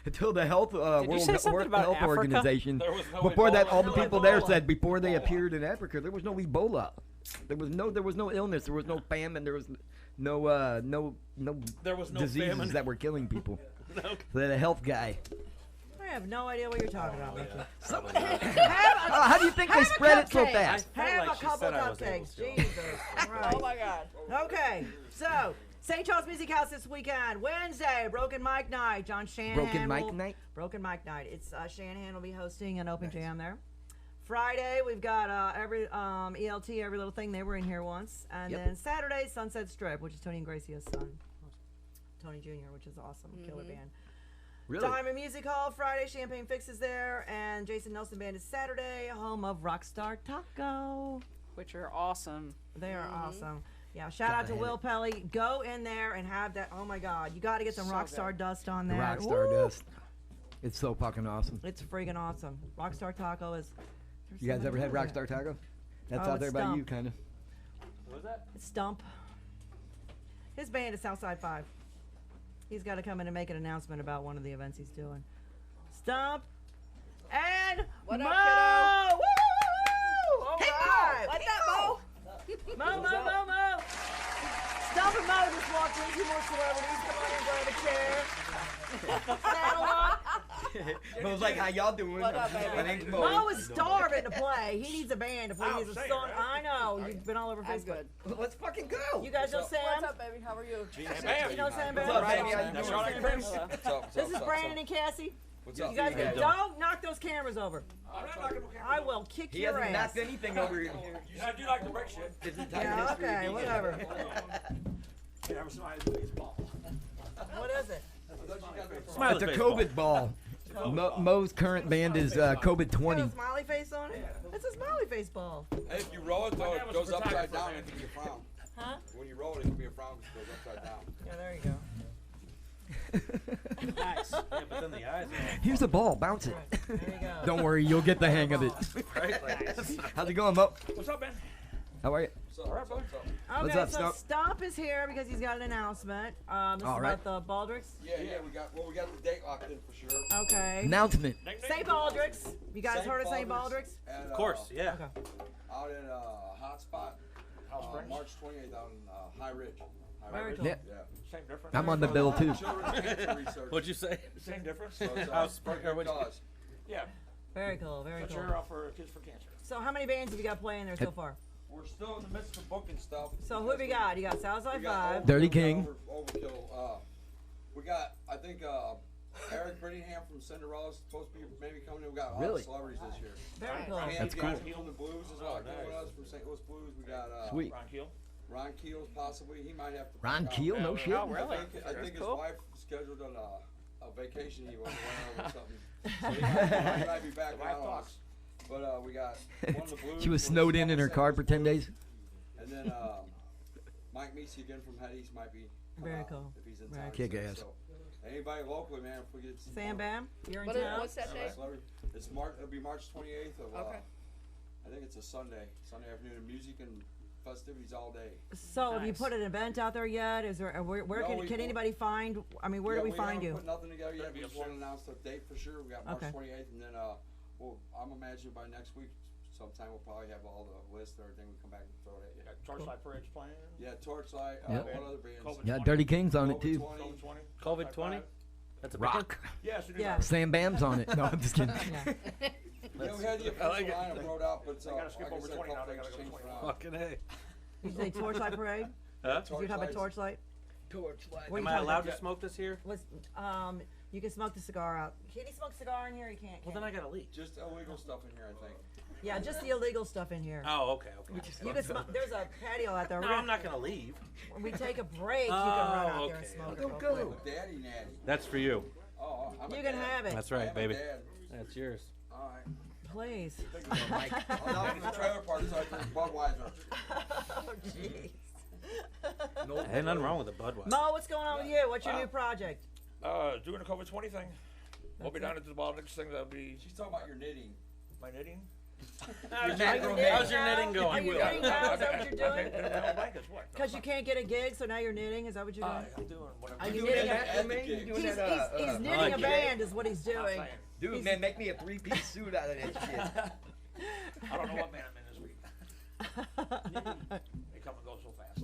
Until the health you World say something World about Health Africa? Organization. There was no Before that, Ebola. all the No people there Ebola. said before they appeared in Africa, there was no Ebola. There was no illness. There was no famine. There was no There was no diseases famine. that were killing people. No. So the health guy. I have no idea what you're talking about, Mickey. How do you think they spread it so cupcake. fast? I felt Have like a she couple said I was able cupcakes. to. Jesus. Right. oh my God. Okay, so St. Charles Music House this weekend. Wednesday, Broken Mic Night. John Shanahan. Broken Mic will- Night? Broken Mic Night. It's Shanahan will be hosting an open jam there. Friday, we've got every ELT, Every Little Thing. They were in here once. And Yep. then Saturday, Sunset Strip, which is Tony and Gracie's son. Tony Jr., which is awesome. Killer band. Really? Diamond Music Hall Friday, Champagne Fix is there, and Jason Nelson Band is Saturday, home of Rockstar Taco. Which are awesome. They are awesome. Yeah, shout out to Will Pelly. Go in there and have that. Oh my God, you got to get some So Rockstar good. dust on The there. Rockstar Woo! dust. It's so fucking awesome. It's freaking awesome. Rockstar Taco is. You guys ever had Rockstar Taco? That's Oh, out there it's by you, Stump. kind of. What was that? It's Stump. His band is Southside 5. He's got to come in and make an announcement about one of the events he's doing. Stump and What Mo. up, kiddo? Woo! All right. What's up, Mo? Mo. Stump and Mo just walked in. Two more celebrities. Come on in, grab a chair. Saddle up. I was like, how y'all doing? What up, baby? My name's Mo is starving to play. He needs a band to play. He needs a song. I know. You've been all over I'm Facebook. good. Let's fucking go. You guys know Sam? What's up, baby? How are you? You know Sam What's Bam? up, baby? How you That's doing? right. Sam Bam? What's up? This is Brandon and Cassie. What's You up? guys you can, doing? don't knock those cameras over. I will kick He your hasn't ass. knocked anything over here. I do like to break shit. His entire Yeah, history. okay, whatever. Never smiled at baseball. What is it? Smiley It's a face COVID ball. Mo's current band is COVID Got 20. a smiley face on it? It's a smiley face ball. Hey, if you roll it though, it goes upside down. It can be a frown. Huh? When you roll it, it can be a frown because it goes upside down. Yeah, there you go. Nice. Yeah, but then the eyes. Here's the ball. Bounce it. There you go. Don't worry, you'll get the hang of it. Right? Like, How's it going, Mo? What's up, man? How are you? All right, bud. Okay, What's up, so Stump? Stump is here because he's got an announcement. This All is right. about the Baldricks. Yeah, we got the date locked in for sure. Okay. Announcement. St. Baldricks. You guys St. heard of St. Baldrick's. Baldricks? And, of course, yeah. Okay. Out in Hotspot, March 28th out in High Ridge. Very cool. Yeah. Yeah. Same difference. I'm on the bill too. Children's cancer research. What'd you say? Same difference. So it's, How's- for a or good what'd you- cause. Yeah. Very cool. Very But cool. you're out for Kids for Cancer. So how many bands have you got playing there so far? We're still in the midst of booking stuff. So who have you got? You got Southside We got 5. Dirty Overkill, King. Overkill. We got, I think, Eric Brittingham from Cinderella's supposed to be maybe coming in. We got a lot Really? of celebrities this year. Very cool. Cam That's Johnson cool. from the Blues is Oh, coming with nice. us from St. Louis Blues. We got Sweet. Ron Keel. Ron Keels possibly. He might have to. Ron back out. Keel? No shit. Oh, really? I think his cool. wife scheduled on a vacation. He went over or something. So he might be back The wife on talks. us. But we got one of the Blues. She was one of the snowed in her St. car Louis for 10 Blues. days. And then Mike Meese again from Hetty's might be coming Very out cool. if he's in Very town. Kick So- ass. So anybody locally, man, if we get some Sam Bam, you're in What is, town. what's that date? It's March. It'll be March 28th of. Okay. I think it's a Sunday afternoon, and music and festivities all day. So have you Nice. put an event out there yet? Is there? Where No, can we- can anybody find? I mean, where Yeah, do we find haven't you? Put nothing together yet. Gonna be We up just want soon. to announce the date for sure. We got March Okay. 28th, and then well, I'm imagining by next week sometime we'll probably have all the list and everything. We come back and throw it at you. Torchlight Parade's playing. Yeah, Torchlight. Yep. What other bands? COVID Yeah, 20. Dirty King's on it too. COVID 20. COVID 20? That's a big one? Rock. Yes, it is. Yeah. Sam Bam's on it. No, I'm just kidding. Yeah. Yeah, we had the I like official it. lineup wrote out, but They gotta skip like I over said, 20 now, couple they gotta things go changed 20. around. Fucking A. You say Torchlight Parade? Huh? Did you have a torchlight? Torchlight. What are Am you I talking allowed about? to smoke this here? Was you can smoke the cigar out. Can he smoke cigar in here? He can't. Well, can then I he? gotta leave. Just illegal stuff in here, I think. Yeah, just the illegal stuff in here. Oh, okay, okay. You can smoke. There's a patio out there. No, We're I'm not gonna leave. When we take a break, you can run out there and okay. smoke. Go, it go. real quick. Daddy Natty. That's for you. Oh, I'm a You can dad. have it. That's I right, am baby. A dad. That's yours. All right. Please. I'm not in the trailer park, so I drink Budweiser. Oh, jeez. Hey, nothing wrong with a Budweiser. Mo, what's going on with you? What's your new project? Doing the COVID 20 thing. We'll be down at the ball. Next thing that'll be She's talking about your knitting. my knitting. How's How's your knitting Are going? you knitting now? Is that what you're doing? Blankets, what? Because you can't get a gig, so now you're knitting. Is that what you're doing? I'm doing whatever. Are you doing knitting that a, at the gig? You doing he's that, he's knitting like a it. band is what he's I'm doing. saying. Dude, man, make me a 3-piece suit out of that shit. I don't know what band I'm in this week. They come and go so fast.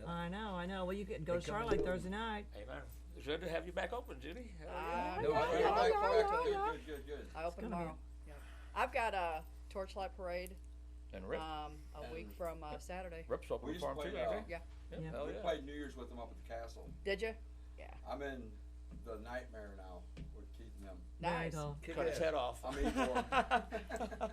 I know. Well, you could go to They come Charlotte and go. Thursday night. Hey, man. It's good to have you back open, Judy. No, yeah, I yeah, like yeah, correct. yeah. Good. I open gonna be- tomorrow. Yeah. I've got a Torchlight Parade And Rip. a week from Saturday. Rip's open We just for him too, played, ain't he? Yeah. Yeah. Hell We yeah. played New Year's with them up at the castle. Did you? I'm in the Nightmare now with Keith and them. Very Nice. cool. Cut his head off. I'm 84.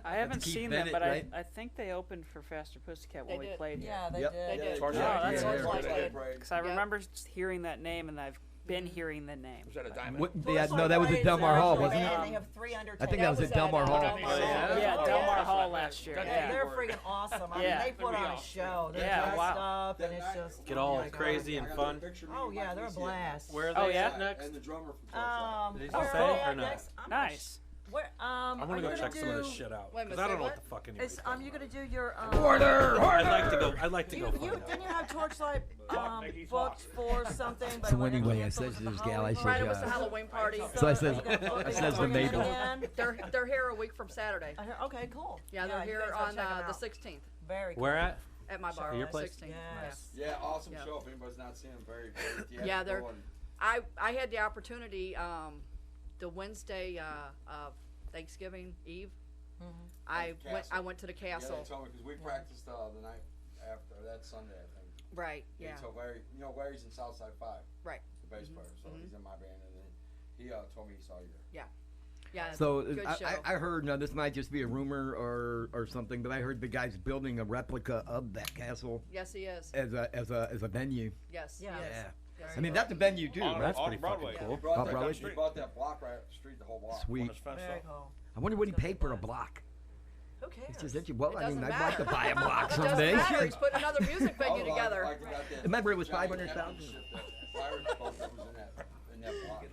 I haven't Keith seen Bennett, them, but right? I think they opened for Faster Pussycat when They we did. played here. Yeah, they Yep. did. They did. Torchlight. Oh, that's Yeah, what Torchlight it did. Parade. Because I Yep. remember hearing that name, and I've been hearing the name. Was that a diamond? What, yeah, no, that was at Delmar Hall, wasn't it? They have 300. I think that was at Delmar Hall. Yeah, Oh, Delmar yeah. Hall last year. That's Yeah. They're freaking awesome. I Yeah. mean, they put on a show. They're Yeah, dressed wow. up, and it's just Get oh all my God. crazy I and got fun. the picture of me Oh and yeah, Mike they're a Lucy blast. Where are Oh, they yeah? at next? And the drummer from Torchlight. Did he where say are or they at not? next? I'm not Nice. Where I want are to you go check gonna some of do? this shit out. Wait a minute, Because I don't say know what what? the fucking Is you gonna do your Order! I'd like to You, go find out. didn't you have Torchlight Mickey's booked for something? But So when it anyway, I canceled, said was to it this gal, I Halloween said, party? Right, it was the yeah. Halloween party. So I says, you gonna book I it says the again? neighbor. They're here a week from Saturday. Okay, cool. Yeah, they're you here guys gotta on check 'em the out. 16th Very cool. Where at? at my bar. Your on place? 16th. Yes. Yeah, awesome Yeah. show. If anybody's not seen them, very Yeah, they're- theatrical and- I had the opportunity the Wednesday of Thanksgiving Eve. I went to the Yeah, castle. they told me because we practiced the night after that Sunday, I think. Right. They Yeah. told Larry, Larry's in Southside 5, Right. the bass player, so he's in my band, and then he told me he saw you there. Yeah. So good show. I heard, now this might just be a rumor or something, but I heard the guy's building a replica of that castle Yes, he is. as a venue. Yes. Yeah. He is. Yeah. Yes, I he mean, is. that's a venue too. On- Right? That's on pretty Broadway. fucking He cool. bought, Oh, that, Broadway? he bought that block right up the street, the whole block. Sweet. When it's fenced Very up. cool. I wonder what he paid for a block. Who cares? It's just interesting. Well, It I mean, doesn't I'd like to matter. buy a block It doesn't someday. matter. He's putting another music venue Oh, together. like about that Remember, it was giant 500,000. empty shit that Pirates boat that was in that block.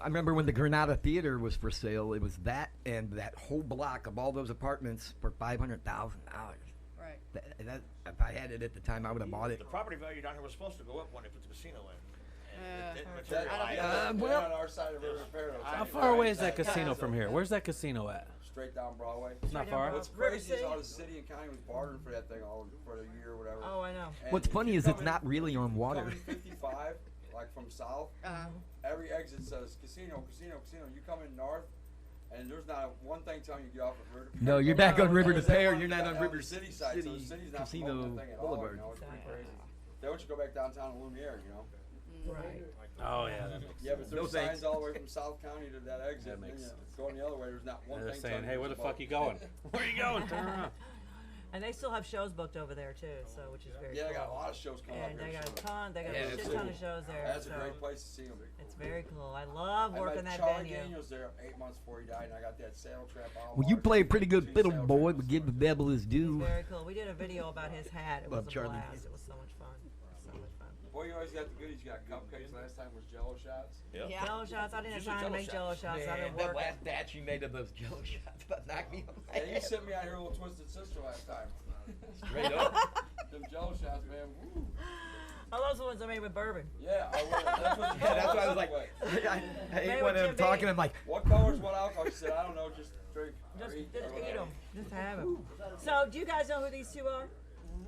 I remember when the Granada Theater was for sale. It was that and that whole block of all those apartments for $500,000. Right. That, if I had it at the time, I would have bought it. The property value down here was supposed to go up when they put the casino in. And it didn't That, materialize. yeah, on our side of River Paradise. How far away is that casino from here? Where's that casino at? Straight down Broadway. It's not far. What's River crazy is City? all the city and county was bartering for that thing all for a year or whatever. Oh, I know. And What's if funny you is come it's in- not really on water. Coming 55, like from south, every exit says casino, casino, casino. You come in north, and there's not one thing telling you to get off of River. No, you're back on River de Because they Pear. want You're you not to on have River the city side, so the City city's not Casino promoting that thing at all, Boulevard. It's pretty crazy. They want you to go back downtown to Lumiere, Right. Oh yeah, that makes Yeah, but No there's thanks. signs all the way from South County to that exit. That and makes then sense. going the other way, there's not one They're thing saying, telling hey, where the there's a fuck you boat. going? Where are you going? Turn around. And they still have shows booked over there too, so which is very Yeah, they cool. got a lot of shows coming And up they here got a soon. ton. They got Yeah, a it's shit cool. ton of shows there. That's a so great place to see them. it's very cool. I love I working met that Charlie venue. Daniels there 8 months before he died, and I got that saddle trap out. Well, you play a pretty good fiddle, boy, but give the devil his It's due. very cool. We did a video about his hat. It was Love a Charlie. blast. It was so much fun. So much fun. Boy, you always got the goodies. You got cupcakes. Last time was Jello shots. Yeah. Yeah. Jello shots. I didn't have These are time to Jell-O make Jello shots. I Man, didn't that work. last batch you made of those Jello shots about knocked me on my Yeah, you head. sent me out here a little Twisted Sister last time. Straight up. Them Jello shots, man. Woo. I love the ones I made with bourbon. Yeah, I will. That's what Yeah, that's why I was like, I hate Maybe when with I'm Jim talking. Beam. I'm like, What color's what alcohol? She said, I don't know, just drink. Just or eat or whatever. them. Just have them. So, do you guys know who these two are?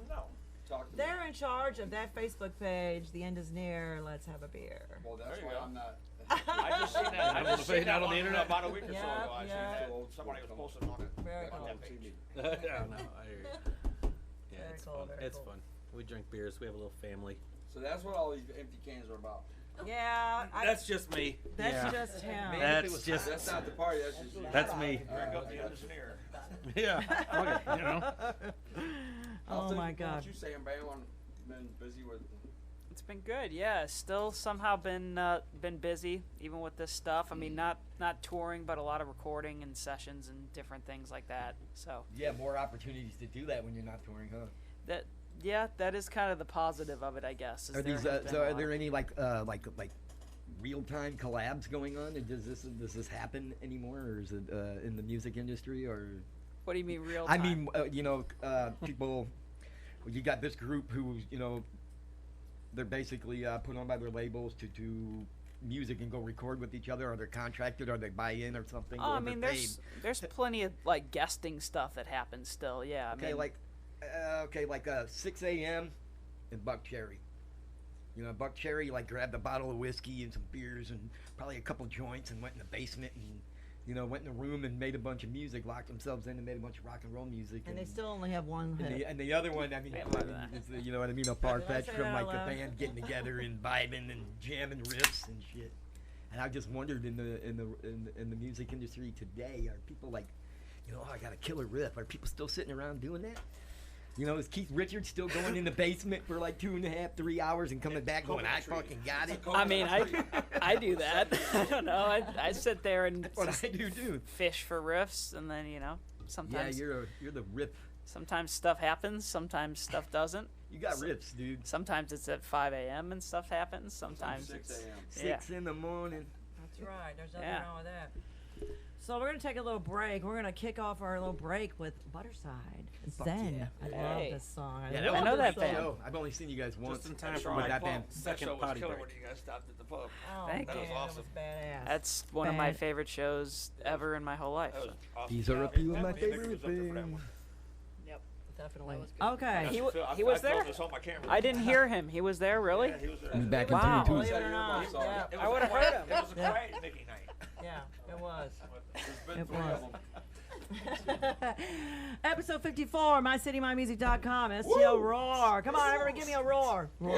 No. Talk to me. They're in charge of that Facebook page. The end is near. Let's have a beer. Well, that's There you why go. I'm not. I just seen that. I I'm just afraid seen that not on the internet. about a week or so Yeah, ago. I yeah. seen that. Somebody was posting on it. Very on cool. that page. Yeah, no, I hear you. Yeah, Very it's cool, fun. very It's cool. fun. We drink beers. We have a little family. So that's what all these empty cans are about. Yeah, That's just me. that's yeah. just him. That's just. That's not the party. That's just you. That's me. Drink up the engineer. Yeah. Okay, you know. Oh my God. What you saying, Bam? Been busy with. It's been good, yeah. Still somehow been busy, even with this stuff. I mean, not touring, but a lot of recording and sessions and different things like that. So yeah, more opportunities to do that when you're not touring, huh? that is kind of the positive of it, I guess. is Are there these? has been So a are lot. there any like real time collabs going on? And does this happen anymore, or is it in the music industry, or? What do you mean real I time? mean, people. You got this group who, they're basically put on by their labels to do music and go record with each other. Are they contracted? Are they buy in or something? Oh, or I mean, they're paid? there's plenty of like guesting stuff that happens still. Yeah. I Okay, mean, like 6 a.m. in Buck Cherry. Buck Cherry grabbed a bottle of whiskey and some beers and probably a couple joints and went in the basement and went in a room and made a bunch of music, locked themselves in and made a bunch of rock and roll music. And they still only have one And hit. the other one, I mean, it's, you know what I mean, a far fetched say from that like out the loud? band getting together and vibing and jamming riffs and shit. And I just wondered in the music industry today, are people like, oh, I got a killer riff? Are people still sitting around doing that? Is Keith Richards still going in the basement for like 2.5, 3 hours and coming back going, I fucking got it? I mean, I do that. I don't know. I sit there and That's what I do too. fish for riffs, and then Yeah, sometimes you're the riff. sometimes stuff happens, sometimes stuff doesn't. You got riffs, dude. Sometimes it's at 5 a.m. and stuff happens. Sometimes 6 it's a.m. Yeah. 6 in the morning. That's right. There's nothing Yeah. wrong with that. So we're gonna take a little break. We're gonna kick off our little break with Butterside. Zen. I love Hey. this song. Yeah, love I know this that band. song. I've only seen you guys once. Just in time That's for right. with my that band. That second show was potty killer break. when you guys stopped at the pub. Oh, Thank you. man, That was awesome. That was badass. That's one of my Bad. favorite shows ever in my whole life. That was awesome. These are a Yeah, few of and my Mick was favorite up there for that things. one. Yep. Definitely. That was good. Okay. He I was filmed there? this on my camera. I didn't hear him. He was there, really? Yeah, he was there. I'll be back in Wow. 3 Believe two. it or not. Sorry. Yeah, It was I a would've quiet- heard him. It was a Yeah. quiet Mickey night. yeah, it was. There's been It 3 was. of them. Episode 54, mycitymymusic.com. STL roar. Come on, everybody, give me a roar. Roar.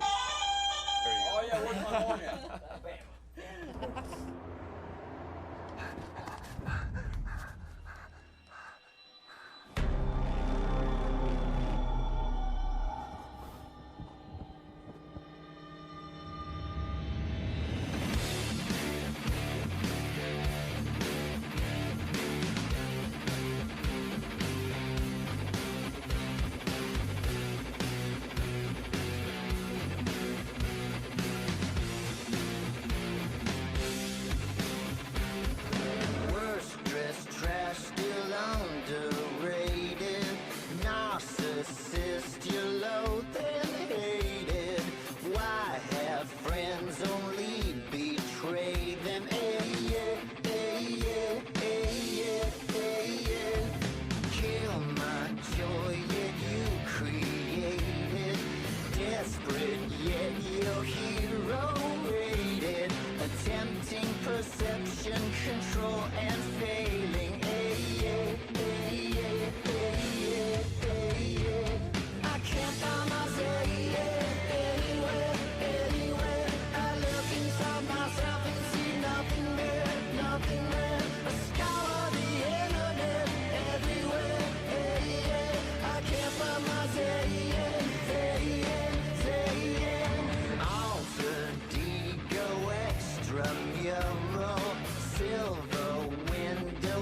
Oh yeah, where's my horn at? Worst dressed trash, still underrated. Narcissist, you're loathed and hated. Why have friends only betray them? Kill my joy, yet you created. Desperate, yet you're hero rated. Attempting perception, control, and failing. I can't find myself anywhere. I look inside myself and see nothing there. I scour the internet everywhere. I can't find myself. Alter ego, extramural, silver window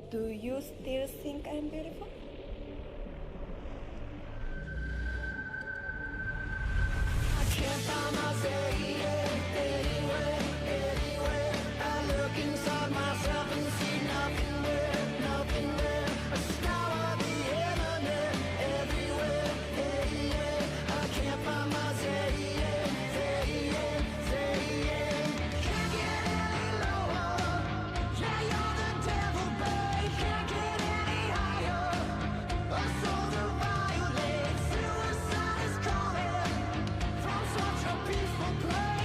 Do you still think I'm beautiful? I can't find myself anywhere. I look inside myself and see nothing there. I scour the internet everywhere. I can't find myself. Can't get any lower. Yeah, you're the devil, babe. Can't get any higher. A soul to violate. Suicide is calling from such a peaceful place.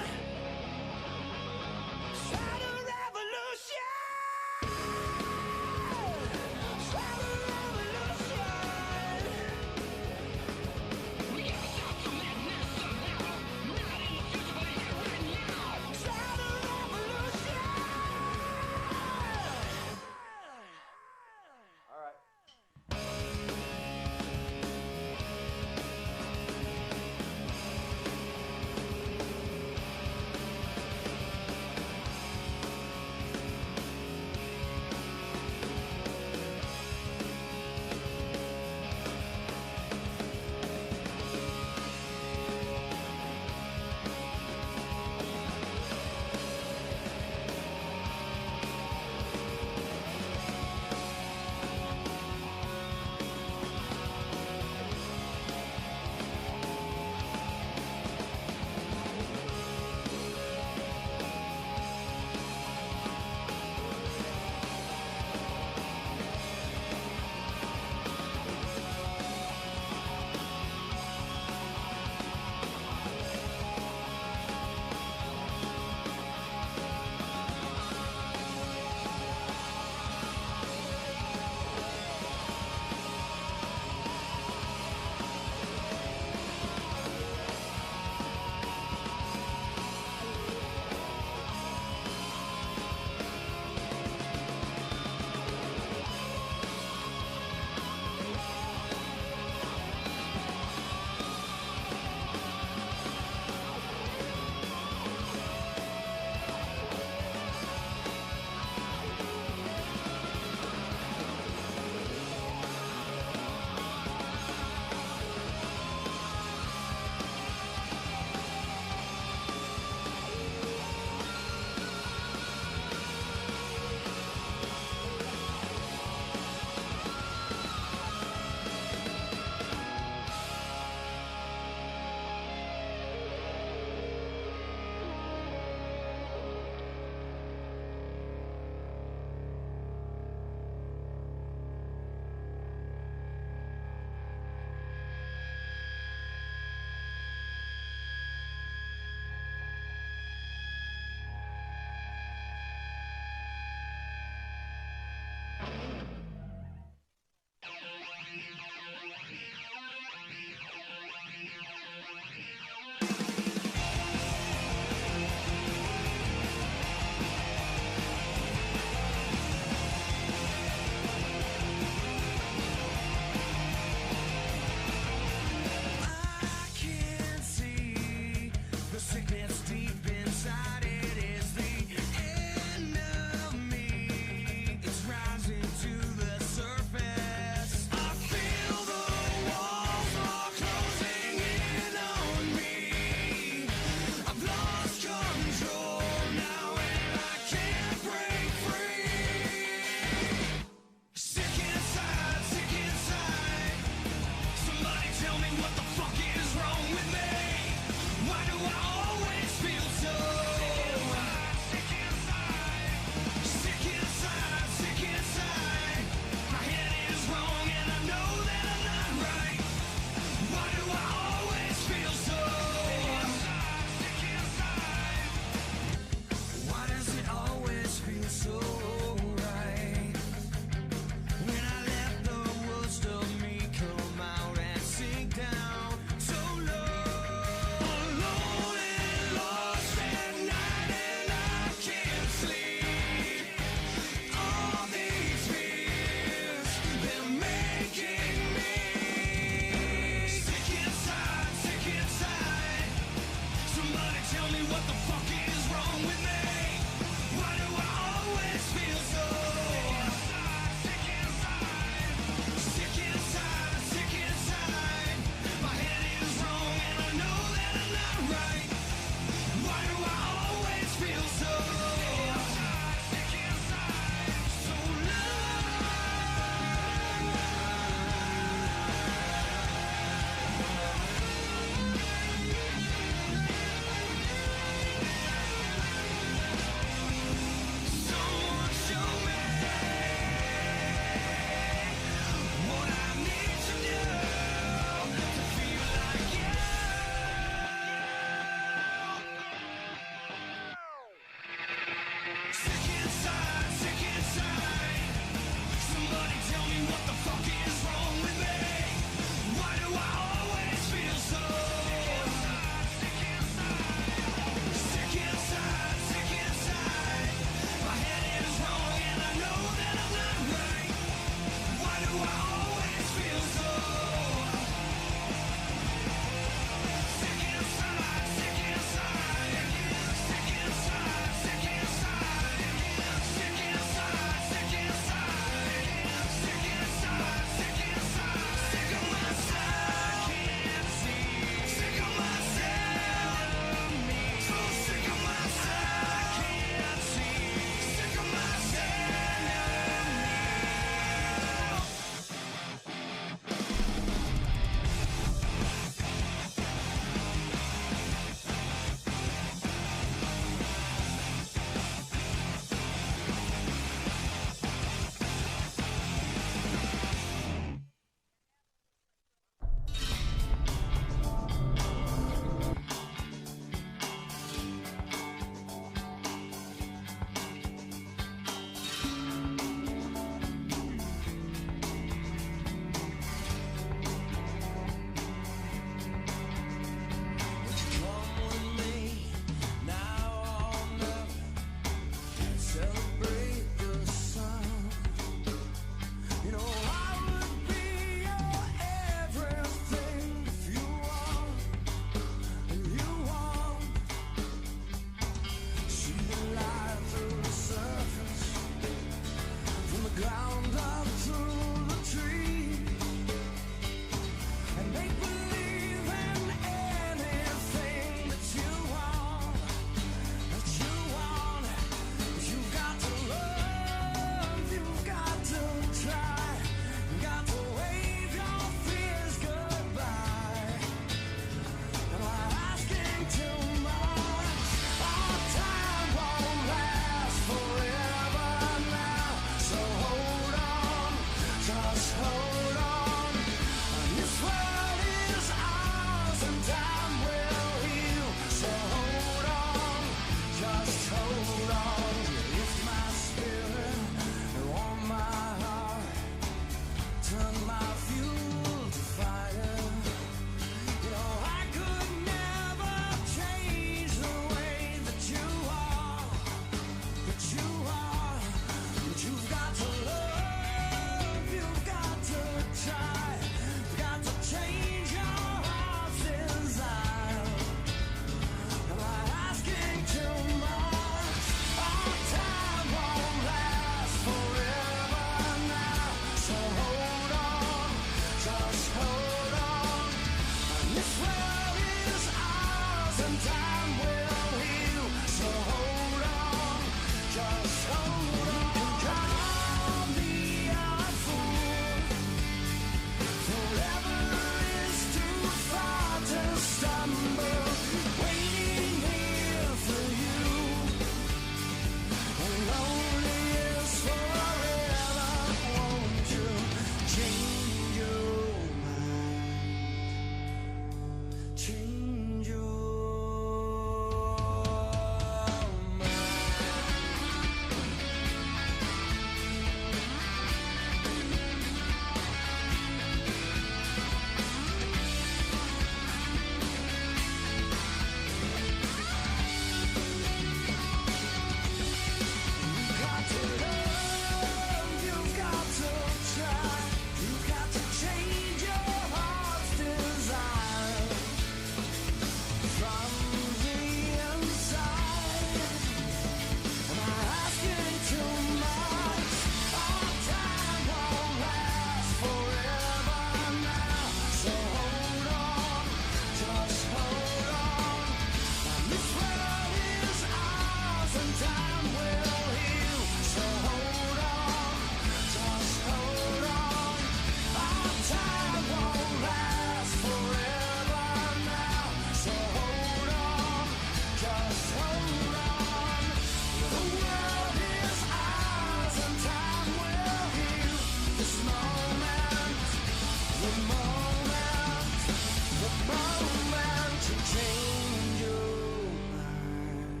moment to change your mind.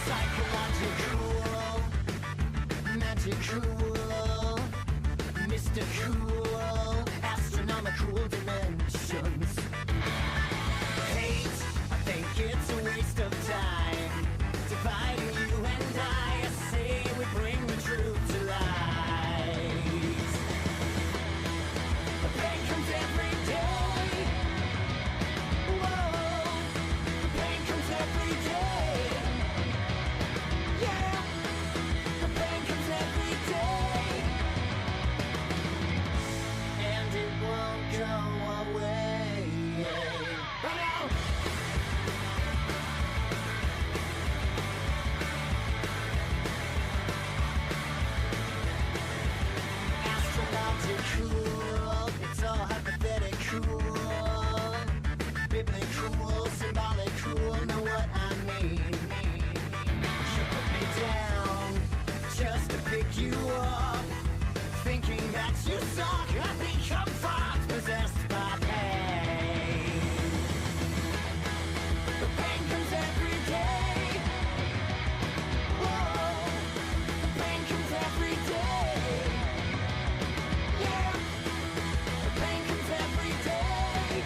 Psychological, magical, mystical, astronomical dimensions. Hate, I think it's a waste of time. Dividing you and I say we bring the truth to light. The pain comes every day. Whoa, the pain comes every day. Yeah, the pain comes every day, and it won't go away. Oh no! Astronautical, it's all hypothetical, biblical, symbolical, know what I mean. You put me down just to pick you up, thinking that you suck. I become fucked, possessed by pain. The pain comes every day. Whoa, the pain comes every day. Yeah, the pain comes every day,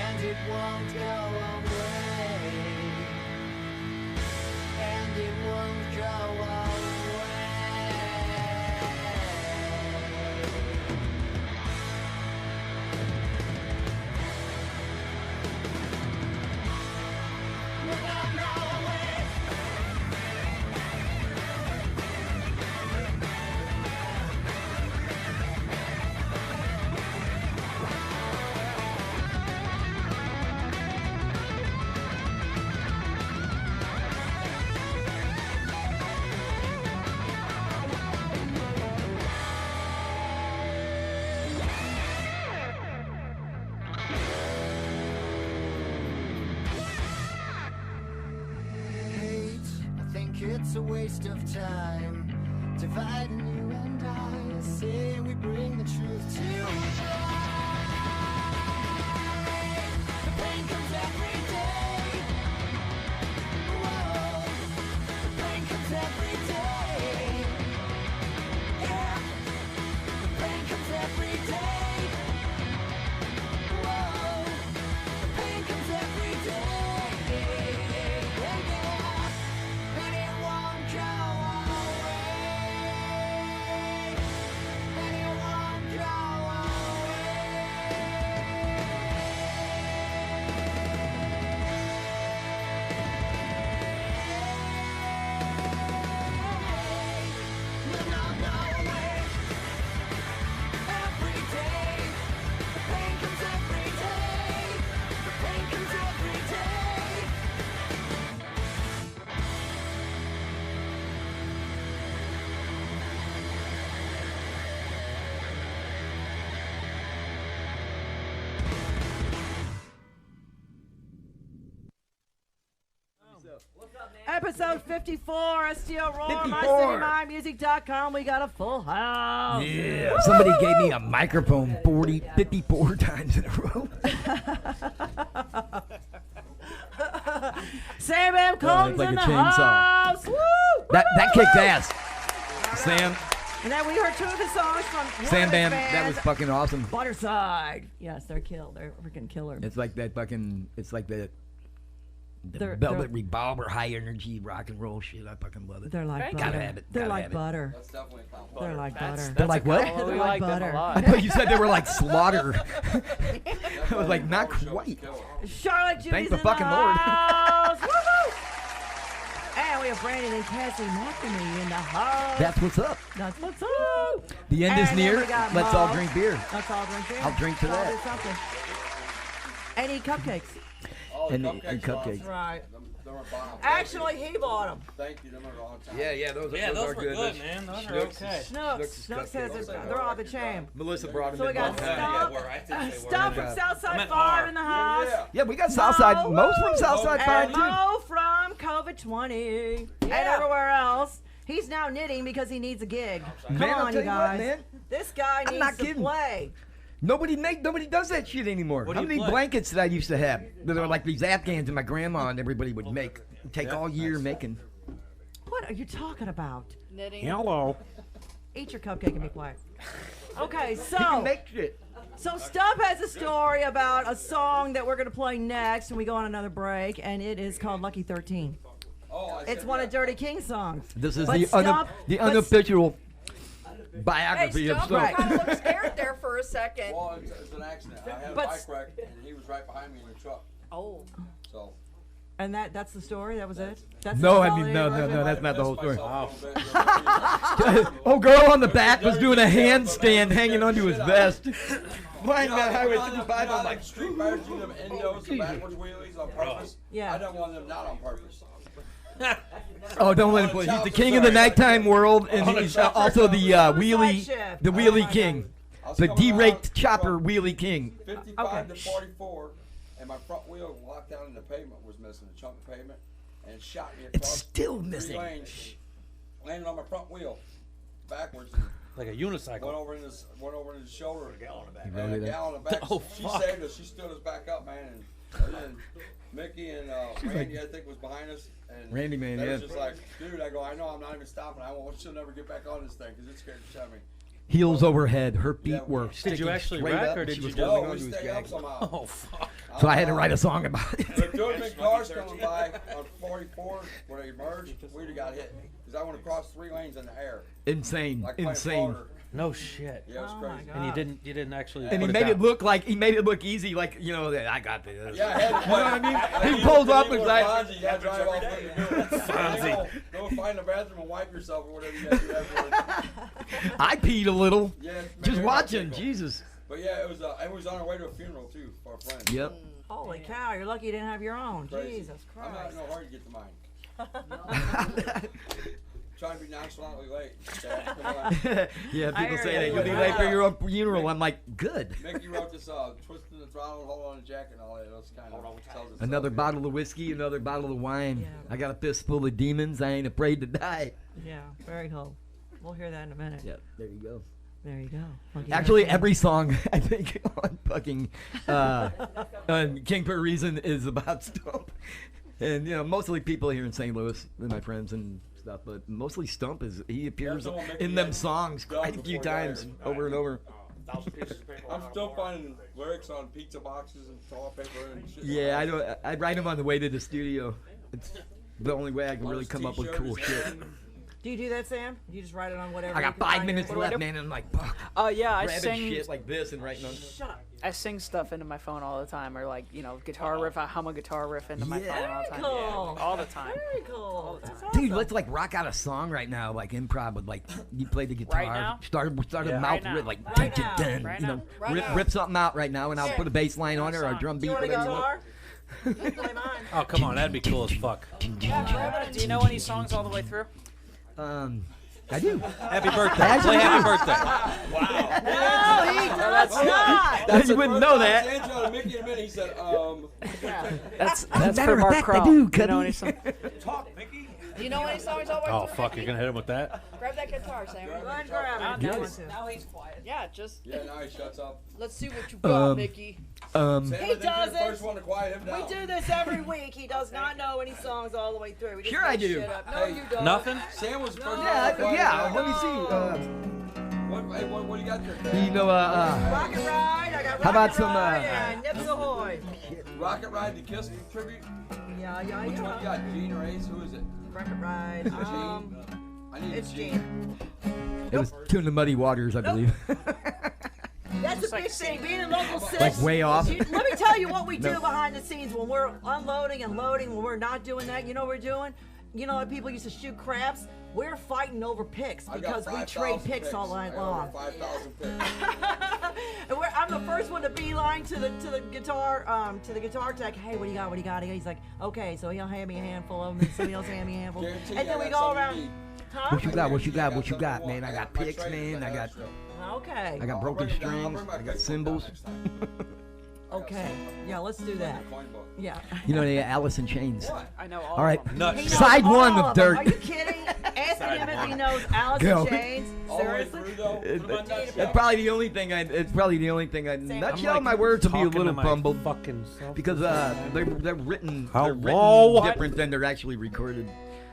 and it won't go away. And it won't go away. No, no, no way. Hate, I think it's a waste of time. Dividing you and I say we bring the truth to light. The pain comes every day. Whoa, the pain comes every day. Yeah, the pain comes every day. Whoa, the pain comes every day. Yeah, and it won't go away. And it won't go away. No, no, no way. Every day, the pain comes every day. The pain comes every day. Episode 54, I still roar, 54. mycityMymusic.com. We got a full house. Yeah. Somebody gave me a microphone 54 times in a row. Sam M. Colton's like in a the chainsaw. house. Woo! That kicked ass. Sam, And then we heard 2 of the songs from one Sam of his Bam, that was bands, fucking awesome. Butterside. Yes, they're killed. They're freaking killer. It's like that fucking. It's like the They're- Velvet Revolver, high energy rock and roll shit. I fucking love it. They're like Gotta butter. have it. They're Gotta like have it. butter. That's definitely a compliment. They're like butter. They're like what? Oh, we They're like like them butter. a lot. I thought you said they were like slaughter. I was like, not quite. Charlotte Judy's Thank the in fucking the Lord. house. Woohoo! And we have Brandon and Cassie McNamee in the house. That's what's up. That's what's up. The end is And then near. we got Let's all Mo. drink beer. Let's all drink beer. I'll drink to Let's all that. do something. And eat cupcakes. Oh, the And cupcakes. cupcakes. Right. Them are bomb. Actually, he bought them. Thank you. Them are on time. Yeah, those those are were good. good, man. Those are Snooks okay. Snooks says they're off the chain. Melissa brought them So we in. got one Stump, time. Stump from Yeah. Southside meant 5 R. in the house. Yeah. Yeah, we got Southside. Most from Southside 5 And too. Mo from COVID 20 and everywhere else. He's now knitting because he needs a gig. Come Man, I'll on, tell you you what, guys. man. This guy I'm needs not to kidding. play. Nobody does that shit anymore. What How do you many play? blankets did I used to have? That were like these Afghans that my grandma and everybody would make. Take all year making. What are you talking about? Knitting. Hello. Eat your cupcake and be quiet. Okay, You can so make shit. Stump has a story about a song that we're gonna play next when we go on another break, and it is called Lucky 13. Oh, I It's said one that. of Dirty King's songs. This is But the Stump- but- unofficial Hey, biography of Stump, Stump. you kind of looked scared there for a second. Well, it's an accident. I had a But- bike wreck, and he was right behind me in the truck. Oh. So. And that's the story. That was it. That's No, the I mean, consolidated no, version? no, that's not the whole Missed story. myself a little bit. Oh, girl on the back was doing a handstand hanging onto his vest. Flying You down know, Highway you know 55, I'm them like, street bars do them endos, the backwards wheelies on purpose. Yeah. I done one of them not on purpose. oh, don't let him play. He's the king of the nighttime world, and he's also the wheelie, shift. the wheelie king, I was the coming D-raked around chopper from wheelie king. 55 to 44, and my front wheel locked down in the pavement was missing, a chunk of pavement, and it shot me It's across still 3 missing. lanes, landed on my front wheel, backwards, and Like a went unicycle. over in his shoulder. You And really a did? gal in the back. Oh, she fuck. saved us. She stood us back up, man. And then Mickey and Randy, I think, was behind us. And Randy, man, they yeah. was just like, dude, I go, I know I'm not even stopping. She'll never get back on this thing because it scared the shit out of me. Heels overhead, her feet Yeah, were did sticking you actually straight wreck, up, or and did she you was just- holding No, on we to his stayed up gag. somehow. Oh fuck. So I had to write a song about If it. there had been cars coming by on 44 where they merged, we'd have got hit. Because I went across 3 lanes in the air. Insane, Like playing insane. Florida. No shit. Yeah, it was Oh my crazy. God. And you didn't actually. And he put made it down. look like he made it look easy, like you know that I got this. Yeah, I had to You know what I mean? Like, He pulls you up know, and like, Fonzie, you had to drive off with the mirror. Fonzie. Go find the bathroom and wipe yourself or whatever you got to do afterwards. I peed a little, Yeah, it's just very watching. difficult. Jesus. But yeah, it was. And we was on our way to a funeral too for a friend. Yep. Holy cow! You're lucky you didn't have your own. Crazy. Jesus I'm not Christ. in no hurry to get to mine. Trying to be nonchalantly late. Okay, come on. Yeah, I people hear say ya. that you'll be late for your own funeral. I'm like, good. Mickey wrote this twisting the throttle, hold on the jacket, and all that. That's kind of tells itself. Another bottle of whiskey, another bottle of wine. Yeah. I got a fist full of demons. I ain't afraid to die. Yeah, very cool. We'll hear that in a minute. Yep, there you go. There you go. Lucky Actually, 13. every song I think on fucking on King for a Reason is about Stump, and you know mostly people here in St. Louis, my friends and stuff, but mostly Stump is he appears That's the one Mickey in them had songs done quite a few before times that. over and over. I'm still finding lyrics on pizza boxes and toilet paper and shit. Yeah, I don't. I write them on the way to the studio. It's the only way I can really come up with cool shit. Do you do that, Sam? You just write it on whatever. I you got can 5 find minutes your- left, man, and I'm like, fuck. Yeah, I Grabbing sing. shit like this and writing on. Shut up. I sing stuff into my phone all the time, or like guitar riff. I hum a guitar riff into my Yeah. phone all the Very time. cool. Yeah, all the time. Very cool. That's Dude, awesome. let's like rock out a song right now, like improv with like you play the guitar, now? start a Yeah. mouth Right now. with like Right dun, now. dun, dun, Right you now. know, Right now. rip something out right now, and I'll put a bass line on it or a drum Do beat, you want a whatever you want. guitar? You can play mine. Oh come on, that'd be cool as fuck. Do you know any songs all the way through? I do. Happy birthday. Play happy birthday. No, he does not. You wouldn't know that. Angel and Mickey in a minute, he said, That's matter for of Mark fact, I Crow. do, You know Cuddy. any song? Talk, Mickey. Do you know any songs all the way Oh through? fuck, you're gonna hit him with that? Grab that guitar, Sam. Go ahead and grab it. Now That he's- one, too. now he's quiet. Yeah, just Yeah, now he shuts up. let's see what you got, Mickey. Sam, He I think you're the doesn't. first one to quiet him down. We do this every week. He does not know any songs all the way through. We just Sure I make do. shit up. No, Hey, you don't. Nothing? Sam was the first Yeah, one to quiet him down. let me see. What do you got there? You know, Rocket Ride. I got Rocket How about some, Ride and Nips Ahoy. Rocket Ride to Kiss tribute? Yeah, Which one you got, Gene or Ace? Who is it? Rocket Ride. I need It's Gene. Gene. it was Tune the Muddy Waters, I believe. That's Just a like big thing. Being in local six. Like way off. Let me tell you what we do No. behind the scenes when we're unloading and loading. When we're not doing that, you know what we're doing? You know, like people used to shoot craps. We're fighting over picks I got because we 5,000 trade picks all I night got long. over 5,000 picks. And I'm the first one to beeline to the guitar tech. Hey, what do you got? What do you got? He's like, okay, so he'll hand me a handful of them, and somebody else hand me a handful. Guarantee And you I then we got go something around. you need. Huh? What you got? What you got? What you something got, want. man? I got my picks, trade, man. but I got Okay. I got I'll broken bring it down. I'll strings. bring my I got picks down cymbals. next time. Okay. Yeah, let's do that. Coin book. Yeah. You know, they Alice in Chains. What? I know All right. of them. Nut. He knows Side all one of of them. Dirt. Are you kidding? Ask him if he knows Alice Go. in Chains. All the way Seriously? through though? What about Nutshell? That's probably the only thing It's probably the only thing I. Nutshell, like my words will be a talking to little my bumbled fucking self. because they're written. They're Hello? written different than they're actually recorded.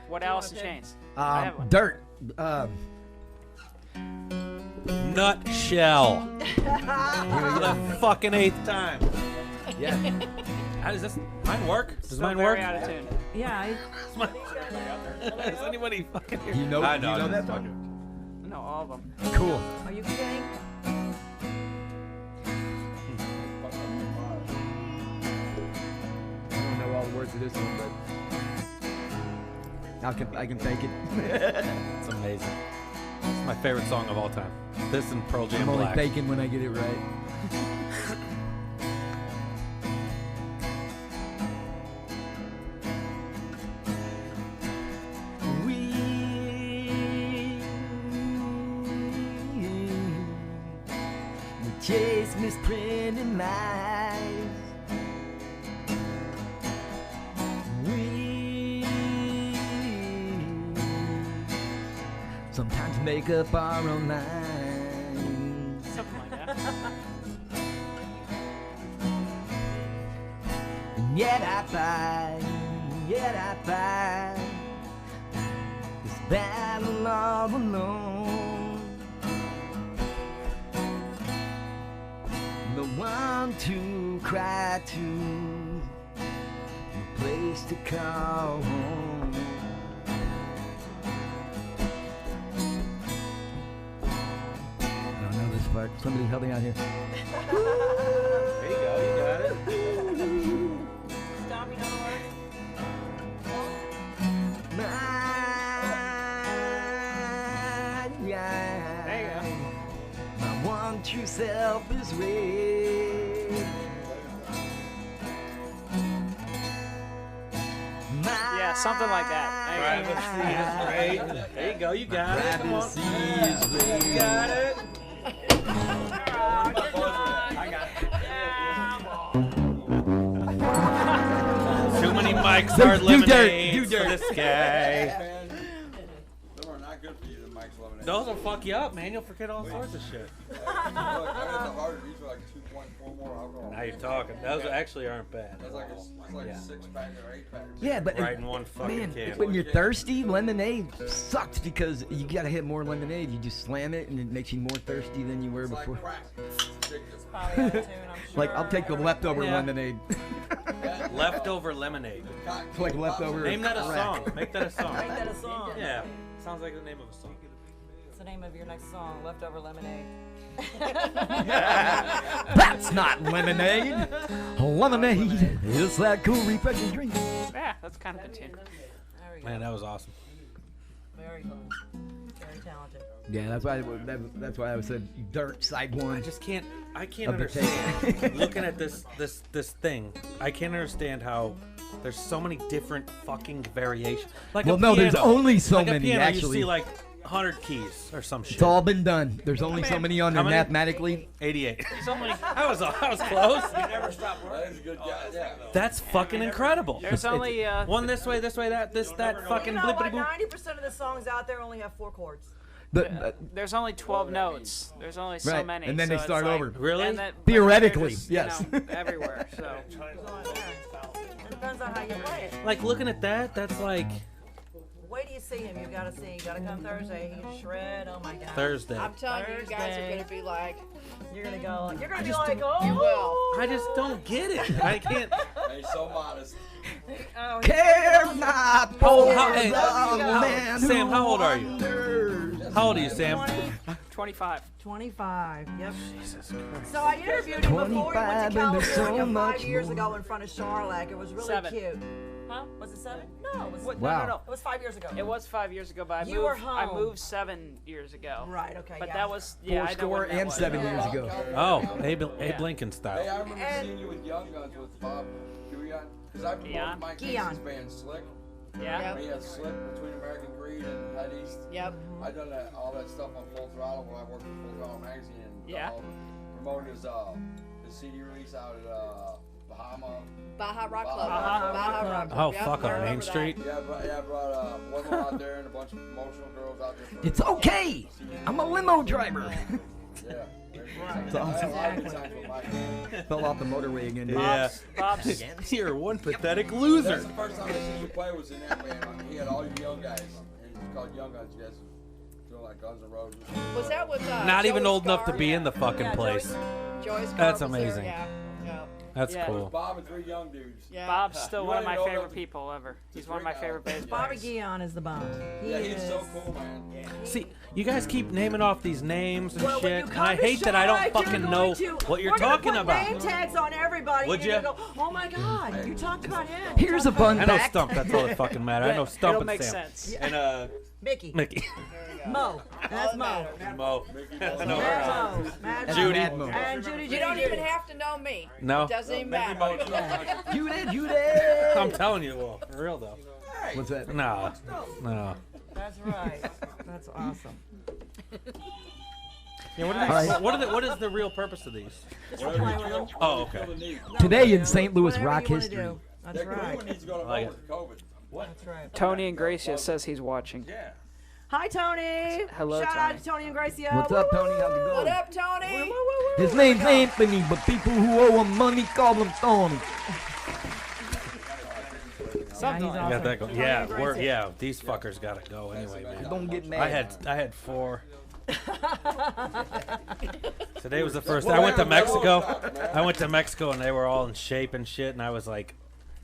What Alice in Chains? I have one. Dirt. Nutshell. For the fucking 8th time. Yeah. How does this? Mine work? Does Still mine very work? out of tune. Yeah. Is anybody fucking here? You know. I You know, know I'm that just song? I know all of them. Cool. Are you kidding? I don't know all the words of this one, but I can fake it. It's amazing. It's my favorite song of all time. This and Pearl Jam I'm only Black. faking when I get it right. We chase misprinted lies. We sometimes make up our own minds. Something like that. And yet I fight this battle all alone. No one to cry to, no place to call home. I don't know this part. Somebody help me out here. There you go. You got it. Stop, you know the words? There you go. My one true self is red. Yeah, something like that. There you go. Privacy is great. There you go. You got it. Come on. Privacy is red. You got it. Too many mics Do are dirt, lemonade do for dirt. this guy. Man, them are not good for you, the Mike's Lemonade. Those will fuck you up, man. You'll forget all sorts of shit. Look, I got the harder. These are like 2.4 more alcohol. Now you're talking. Those actually aren't bad. That's like it's like Yeah. a 6-pack or 8-pack. Yeah, but Right in one fucking man, can. when you're thirsty, lemonade sucks because you gotta hit more lemonade. You just slam it, and it makes you more thirsty than you were It's before. like crack. It's ridiculous. Probably out of tune, I'm sure. Like I'll take the leftover Yeah. lemonade. Leftover lemonade. It's like leftover. Name that a crack. song. Make that a song. Make that a song. Yeah. Sounds like the name of a song. What's the name of your next song? Leftover Lemonade. That's not lemonade. Lemonade is that cool, refreshing drink. Yeah, that's kind of a tune. There we go. Man, that was awesome. Very cool. Very talented. Yeah, that's why I said dirt side one. I just can't. I can't Of the understand. Looking at this thing, I can't understand how there's so many different fucking variations. Like Well, a no, piano. there's only so like many, a piano, actually. You see like 100 keys or some shit. It's all been done. There's only so many on there How many? mathematically. 88. I was close. That is a good guy. Yeah. That's fucking incredible. There's only One this way, that, that fucking You know what? blippity boop. 90% of the songs out there only have 4 chords. there's only 12 notes. There's only so Right, many. and then so they it's start like- over. Really? and that- Theoretically, they're just, yes. everywhere. So It depends on how you play it. Like looking at that, that's like Wait till you see him. You gotta see. You gotta come Thursday. He's shred. Oh my god. Thursday. I'm telling you, you guys are Thursday. gonna be like, You're gonna go. You're gonna be like, oh. you will. I just don't get it. I can't. He's so modest. Oh, Care not Oh, for how- hey, the how- man Sam, who how old are you? wanders. How old are you, Sam? 25. 25. Yep. Jesus Christ. So I interviewed him before we went 25 to and there's so California much 5 years more. ago in front of Charlotte. It was really 7. cute. Huh? Was it 7? No, it was. Wow. No. It was 5 years ago. It was 5 years ago, but I You moved. were I home. moved 7 years ago. Right. Okay. But yeah. that was yeah. I know Fourscore when that and was. 7 years ago. Oh, Abe Yeah. Lincoln Hey, style. I remember seeing you with Young Guns with Bob Guion. Because I promoted Guion? Mike Guion. Casey's band Slick. Yeah. He had Slick between American Greed and Head East. Yep. I done all that stuff on Full Throttle when I worked at Full Throttle magazine and Yeah. promoted his CD release out at Bahama. Baja Rock Club. Baja Rock Club. Oh, Yep, fuck I on Main remember that. Street. Yeah, I brought one more out there and a bunch of promotional girls out there. For It's okay. I'm a limo driver. Yeah. It's awesome. Exactly. Fell off the motorway again. Yeah. Bob's You're one pathetic loser. That's the first time I seen you play was in that band. He had all you young guys. And it was called Young Guns. You guys doing like Guns N' Roses. Was that with Not even Joey old enough to Scar? be in the fucking Yeah, place. Joey Scar That's was there, amazing. Yeah. Yeah. That's Yeah. cool. Bob and 3 young dudes. Yeah. Bob's still You one of wanna my know favorite that- people ever. He's one of my favorite bass Bobby players. Guion is the bomb. He Yeah, he's is. so cool, man. See, you guys keep naming off these names and Well, when shit, you and I come to hate that I don't Charlotte, fucking you're know going to- what you're we're gonna talking put about. Name tags on everybody. Would and you're ya? gonna go, oh my God, you talked about him. Here's a fun I know fact. Stump. That's all that fucking matter. I know Stump It'll and make Sam. sense. And Mickey. Mickey. Mo. That's Mo. Mo. I know Mad her. Mo. Mad Judy. Mo. And Judy. You don't even have to know me. No. It doesn't even matter. Judy. I'm telling you, well, for real though. What's that? No. No. That's right. That's awesome. Yeah, what, are these, Alright. what is the real purpose of these? Just for playing with them. Oh, okay. Today in St. Louis Whatever rock you wanna history. do. That's That right. one needs to go to Like home with COVID. That's right. Tony and Gracia says he's watching. Yeah. Hi, Tony. Hello, Shout out Tony. to Tony and Gracia. What's up, Tony? How's it What going? up, Tony? His name's Anthony, but people who owe him money call him Tony. Something. You got that going. Yeah, these fuckers gotta go anyway, man. Don't get mad. I had 4. Today was the first. I went to Mexico. I went to Mexico and they were all in shape and shit, and I was like,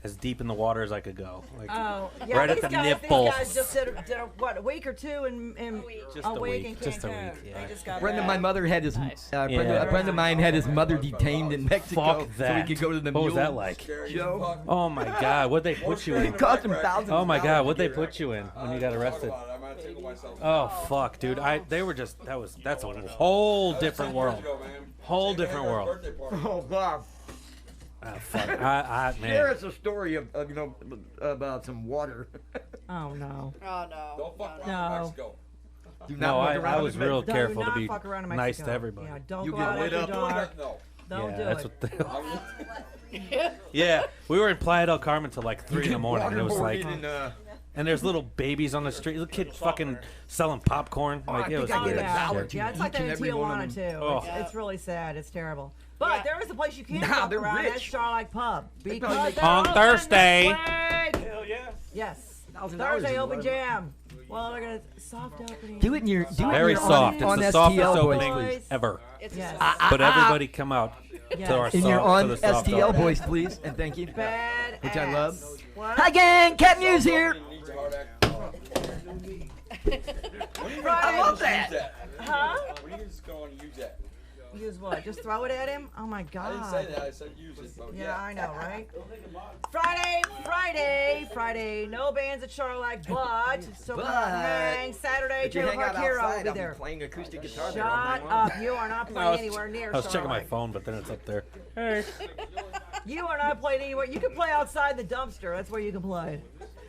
as deep in the water as I could go. Like, Oh, yeah, right at these the guys, nipples. These guys just did a week or two in Just a a week week, in just a Cancun. week, yeah. They just got A friend of back. my mother had his Nice. a friend of mine had his mother detained in Mexico, Fuck so that. he could go to the What was mule that like? show. Oh my God, what'd they put you in? It cost him thousands. Oh my of God, dollars. what'd they put you in when you got arrested? I'm gonna tickle myself. Oh fuck, dude. They were just that's a whole different world. Whole different world. Birthday party. Oh, Bob. Oh fuck, Share man. us a story of about some water. Oh no. Oh, no. Don't fuck around No. in Mexico. Do No, walk I around was in real Do careful to not be fuck around in nice Mexico. to everybody. Yeah, don't You go get out lit after up. dark. No. Don't Yeah, do that's it. what they. Yeah, we were in Playa del Carmen till like 3 in the morning. And it was like, Waterboarding and there's little babies on the street, little kids fucking selling popcorn. Like it was think I weird get yeah. $1 shit. to Yeah, it's like each that and in every one of Tijuana them. too. Oh. It's really sad. It's terrible. But Yeah. there is a place you can Nah, fuck they're around. rich. That's Starlight Pub. probably Because make- they're On open Thursday. this week. Hell yeah. Yes. $1,000 Thursday is open $11. jam. Well, they're gonna soft opening. Do it in your Very soft. on It's the softest STL opening voice, please. ever. It's Yes. But everybody come out Yes. to our In your soft, on to the soft STL opening. voice, please, and thank you. Bad Which I love. What? Hi, gang. Cat Muse here. Needs a hard act. I love that. Use that. Huh? When are you just going to use that? Use what? Just throw it at him? Oh my I God. didn't say that. I said use it. But Yeah, I know, right? Friday. No bands at Charlotte, but still come out and hang. Saturday, If you Trailer hang Park out Hero will outside, be I'll be there. playing acoustic guitar there all Shut night long. up! You are not I playing was, anywhere near I was checking my Charlotte. phone, but then it's up there. You are not playing anywhere. You can play outside the dumpster. That's where you can play.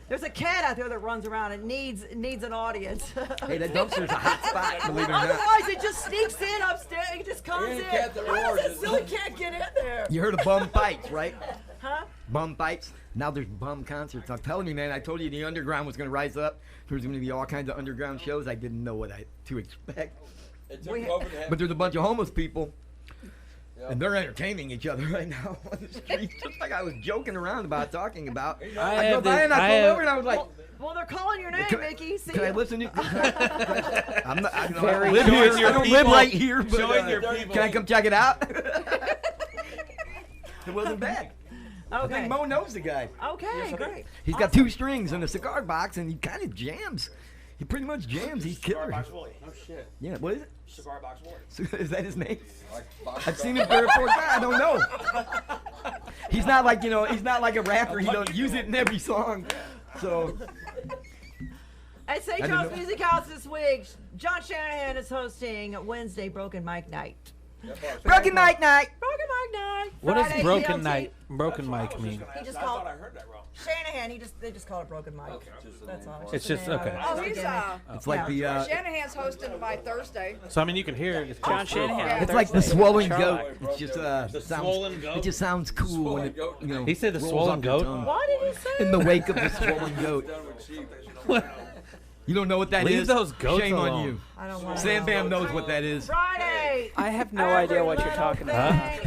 There's a cat out there that runs around and needs an audience. Hey, that dumpster's a hot spot, believe it or not. Otherwise, it just sneaks in upstairs. It just comes Ain't in. a cat that How does roars, that is silly it? cat get in there? You heard of bum fights, right? Huh? Bum fights. Now there's bum concerts. I'm telling you, man. I told you the underground was going to rise up. There's going to be all kinds of underground shows. I didn't know what to expect. It took COVID to have But there's a bunch of homeless people, Yeah. and they're entertaining each other right now on the street, just like I was joking around about talking about. I I go have by this- and I I pull have- over and I was like, Well, they're calling your name, Can- Mickey. See "Can I ya. listen to?" I'm not. I don't Very live showing here. your I don't live people- right here. But, showing your people. Can I come check it out? It wasn't bad. I Okay. think Mo knows the guy. Okay, great. He's got 2 strings and a cigar box, and he kind of jams. He pretty much jams. He's Cigar killer. Box Willie. No shit. Yeah, what is it? Cigar Box Willie. Is that his name? Like box I've seen him 3 or 4 times. I don't know. He's not like, he's not like a rapper. He don't use it in every song. So, At St. didn't Charles know. Music House this week, John Shanahan is hosting Wednesday Broken Mic Night. Broken Mic Night. Broken Mic Night. What does Friday, broken TLT. night, broken mic mean? He just I called thought I heard that wrong. Shanahan. They just call it Broken Mic. That's all. It's a just name. okay. Oh, he's It's like the, Shanahan's hosting by Thursday. So I mean, you can hear it. It's John Shanahan. it's like the Thursday. swollen Charlotte. goat. It's just, swollen goat? It just sounds cool when it, He said the rolls swollen off your goat? tongue. What did he say? In the wake of the swollen goat. done with sheep. You don't know what that is? Leave those goats Shame on alone. you. I don't want Sam Bam knows what that is. Friday. I have no idea what you're talking about.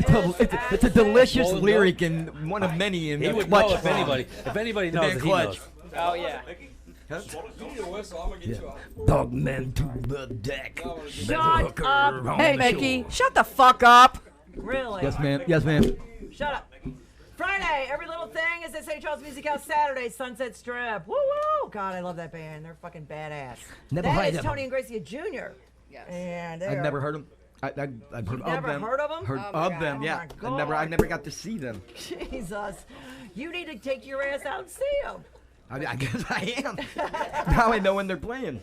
It's a delicious Swollen lyric and one of many in He the would Clutch know if song. anybody. If anybody knows, band that he Clutch. knows. Oh yeah. You need a whistle. I'm gonna get you out. Dogman to the deck. Shut up. Hey, Mickey, shut the fuck up. Really? Yes, ma'am. Yes, ma'am. Shut up. Friday, Every Little Thing is at St. Charles Music House. Saturday, Sunset Strip. Woo woo! God, I love that band. They're fucking badass. Never That heard is of Tony them. and Gracie Jr. Yes. And I've never heard them. I've heard You've of never them. heard of them? Heard Oh my of God. them, Oh yeah. my I God. never got to see them. Jesus. You need to take your ass out and see them. I guess I am. Now I know when they're playing.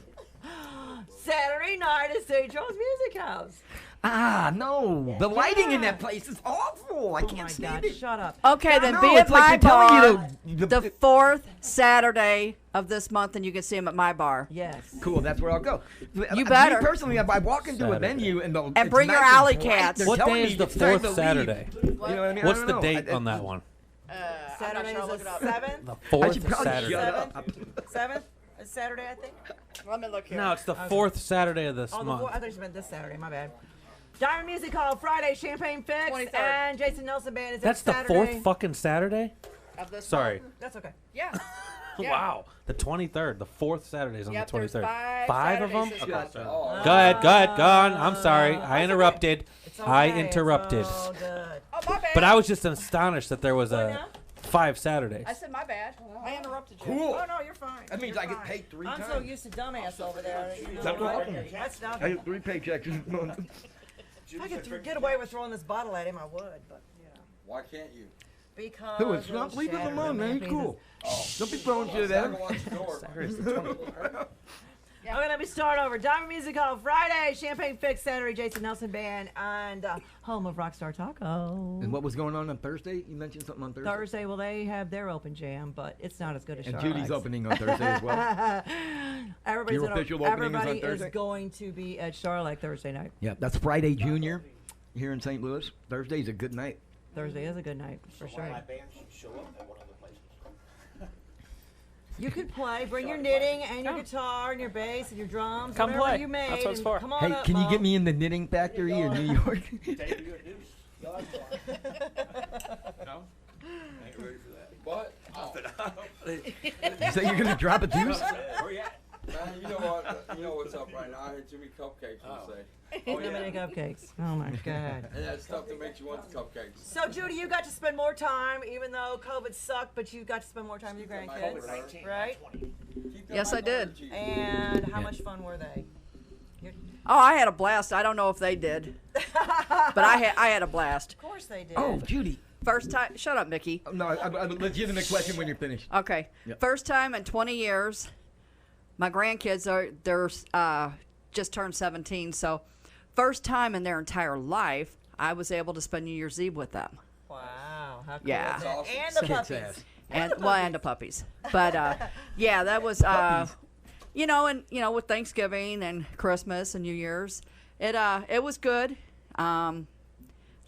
Saturday night at St. Charles Music House. Ah, no. The lighting in that place is awful. I Oh can't my stand God, it. shut up. Okay, then No, be at it's like my they're telling bar you to- the 4th Saturday of this month, and you can see him at my bar. Yes. Cool, that's where I'll go. You better. Me personally, if I walk into a Saturday. venue and And bring your alley cats. What day is the 4th Saturday? You know what I mean? What's I the don't know. date on that one? Saturday sure. is Look the it up. 7th. The I 4th should probably Saturday. shut up. 7th? It's Saturday, I think. Let me look here. No, it's the 4th Saturday of this Oh, month. I thought you meant this Saturday. My bad. Diamond Music Hall Friday, Champagne Fix, 23rd. and Jason Nelson Band is That's at the Saturday. 4th fucking Saturday? Of this Sorry. month. That's okay. Yeah. Yeah. Wow. The 23rd. The 4th Saturday is on Yep, the 23rd. there's 5 Five of them? Saturdays this month. Oh, Go ahead, go on. I'm sorry. I okay. interrupted. It's okay. I interrupted. It's all good. Oh, my bad. But I was just astonished that there was What a now? 5 Saturdays. I said my bad. I interrupted you. Cool. Oh, no, you're fine. That means You're I get fine. paid 3 I'm so times. used to dumbass over there. You know, that like, right? that's not I get 3 paychecks this month. If I could get away with throwing this bottle at him, I would, but, you know. why can't you? Because Who is? it'll Stop, leave him shatter alone, man. He's pieces. cool. Don't be throwing shit I'm at gonna him. watch the door. Saturdays the 23rd. Okay, let me start over. Diamond Music Hall Friday, Champagne Fix Saturday, Jason Nelson Band, and home of Rockstar Taco. And what was going on Thursday? You mentioned something on Thursday. Thursday, well, they have their open jam, but it's not as good as And Charlotte's. Judy's opening on Thursday as well. Everybody's Your official opening is on everybody is Thursday? going to be at Charlotte Thursday night. Yeah, that's Friday Junior here in St. Louis. Thursday's a good night. Thursday is a good night, for sure. My band should show up at one of the places. You can play. Bring your knitting and your guitar and your bass and your drums. Come whatever play. you made. That's what it's and for. Come on Hey, up, can you Mo. get me in the knitting factory in New York? Dave, you a deuce. No? Ain't ready for that. What? So you're gonna drop a deuce? Where you at? Man, you know what? You know what's up right now. I had too many cupcakes. Oh. Say. Too many cupcakes. Oh my God. And that stuff that makes you want the cupcakes. So Judy, you got to spend more time, even though COVID sucked, but you got to spend more time with your grandkids, COVID-19, right? Keep that Yes, I mic did. under the cheek. And how much fun were they? Oh, I had a blast. I don't know if they did, but I had a blast. Of course they did. Oh, Judy. First time. Shut up, Mickey. No, I a legitimate question when you're finished. Okay. Yep. First time in 20 years. My grandkids they're just turned 17, so first time in their entire life I was able to spend New Year's Eve with them. Wow. How cool Yeah. is that? That's awesome. And the Kicks puppies. ass. and the puppies. But yeah, that was with Thanksgiving and Christmas and New Year's, it was good. A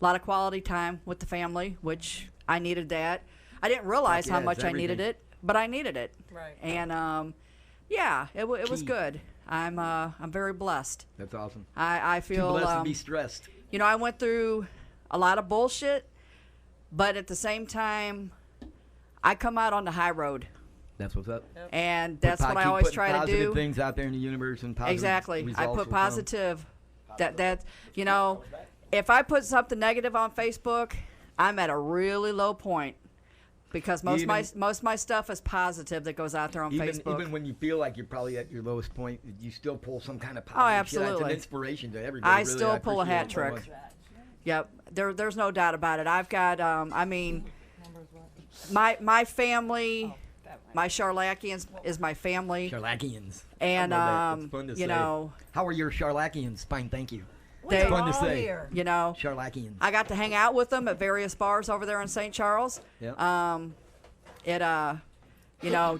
lot of quality time with the family, which I needed that. I didn't realize how much I needed it, but I needed it. Right. And it was good. I'm very blessed. That's awesome. I feel Too blessed to be stressed. I went through a lot of bullshit, but at the same time, I come out on the high road. That's what's up. And that's what I always try to do. Positive things out there in the universe and positive exactly. I results put will come. positive. That if I put something negative on Facebook, I'm at a really low point because most of my stuff is positive that goes out there on Facebook. Even when you feel like you're probably at your lowest point, you still pull some kind of Oh, positive absolutely. shit. It's an inspiration to everybody. I really. still pull a appreciate hat it so trick. much. Yep. There's no doubt about it. I've got my family, my Charlakians is my family. Charlakians. And I love that. It's fun to say. How are your Charlakians? Fine, thank you. They, fun to say. Charlakians. I got to hang out with them at various bars over there in St. Charles. Yep.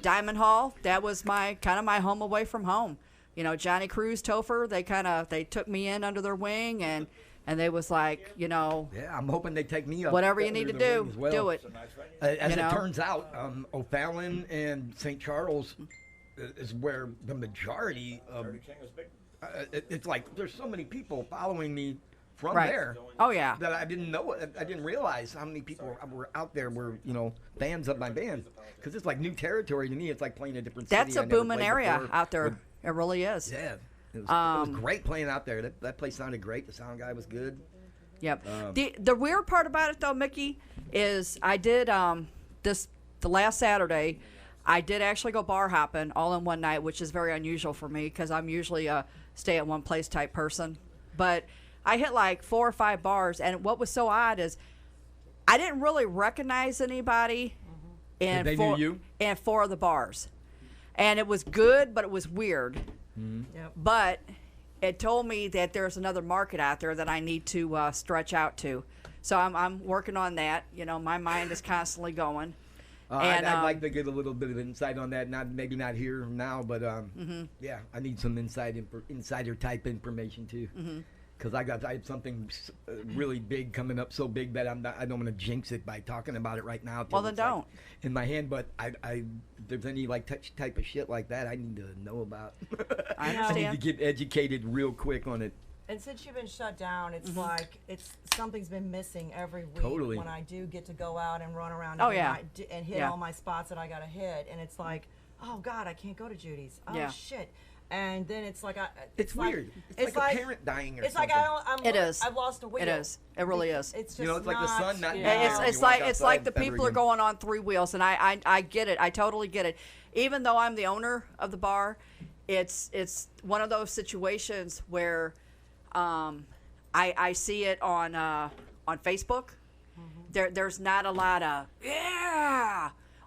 Diamond Hall, that was my my home away from home. Johnny Cruz, Topher, they took me in under their wing and they was like, Yeah, I'm hoping they take me up. whatever you need to do, as well. do it. As it turns out, O'Fallon and St. Charles is where the majority of it's like there's so many people following me from there. Oh yeah. That I didn't know. I didn't realize how many people were out there were fans of my band because it's like new territory to me. It's like playing a different city. That's a booming area out there. It really is. Yeah. It was great playing out there. That place sounded great. The sound guy was good. Yep. The weird part about it though, Mickey, is I did the last Saturday. I did actually go bar hopping all in one night, which is very unusual for me because I'm usually a stay at one place type person. But I hit like 4 or 5 bars, and what was so odd is I didn't really recognize anybody in They knew you? in 4 of the bars, and it was good, but it was weird. Yep. But it told me that there's another market out there that I need to stretch out to. So I'm working on that. My mind is constantly going. I'd like to get a little bit of insight on that. Maybe not here now, but yeah, I need some insider type information too. Because I have something really big coming up, so big that I don't want to jinx it by talking about it right now. Well, then don't. In my hand, but if there's any touch type of shit like that, I need to know about. I I need understand. to get educated real quick on it. And since you've been shut down, it's like something's been missing every week. Totally. When I do get to go out and run around Oh, and, yeah. and hit Yeah. all my spots that I gotta hit, and it's like, oh God, I can't go to Judy's. Oh Yeah. shit. And then it's like It's weird. It's like a parent dying or it's something. like It is. I've lost a wheel. It is. It really is. It's just it's like the sun not being Yeah, there. it's You walk like outside, the better people are again. going on 3 wheels, and I get it. I totally get it. Even though I'm the owner of the bar, it's one of those situations where I see it on Facebook. There's not a lot of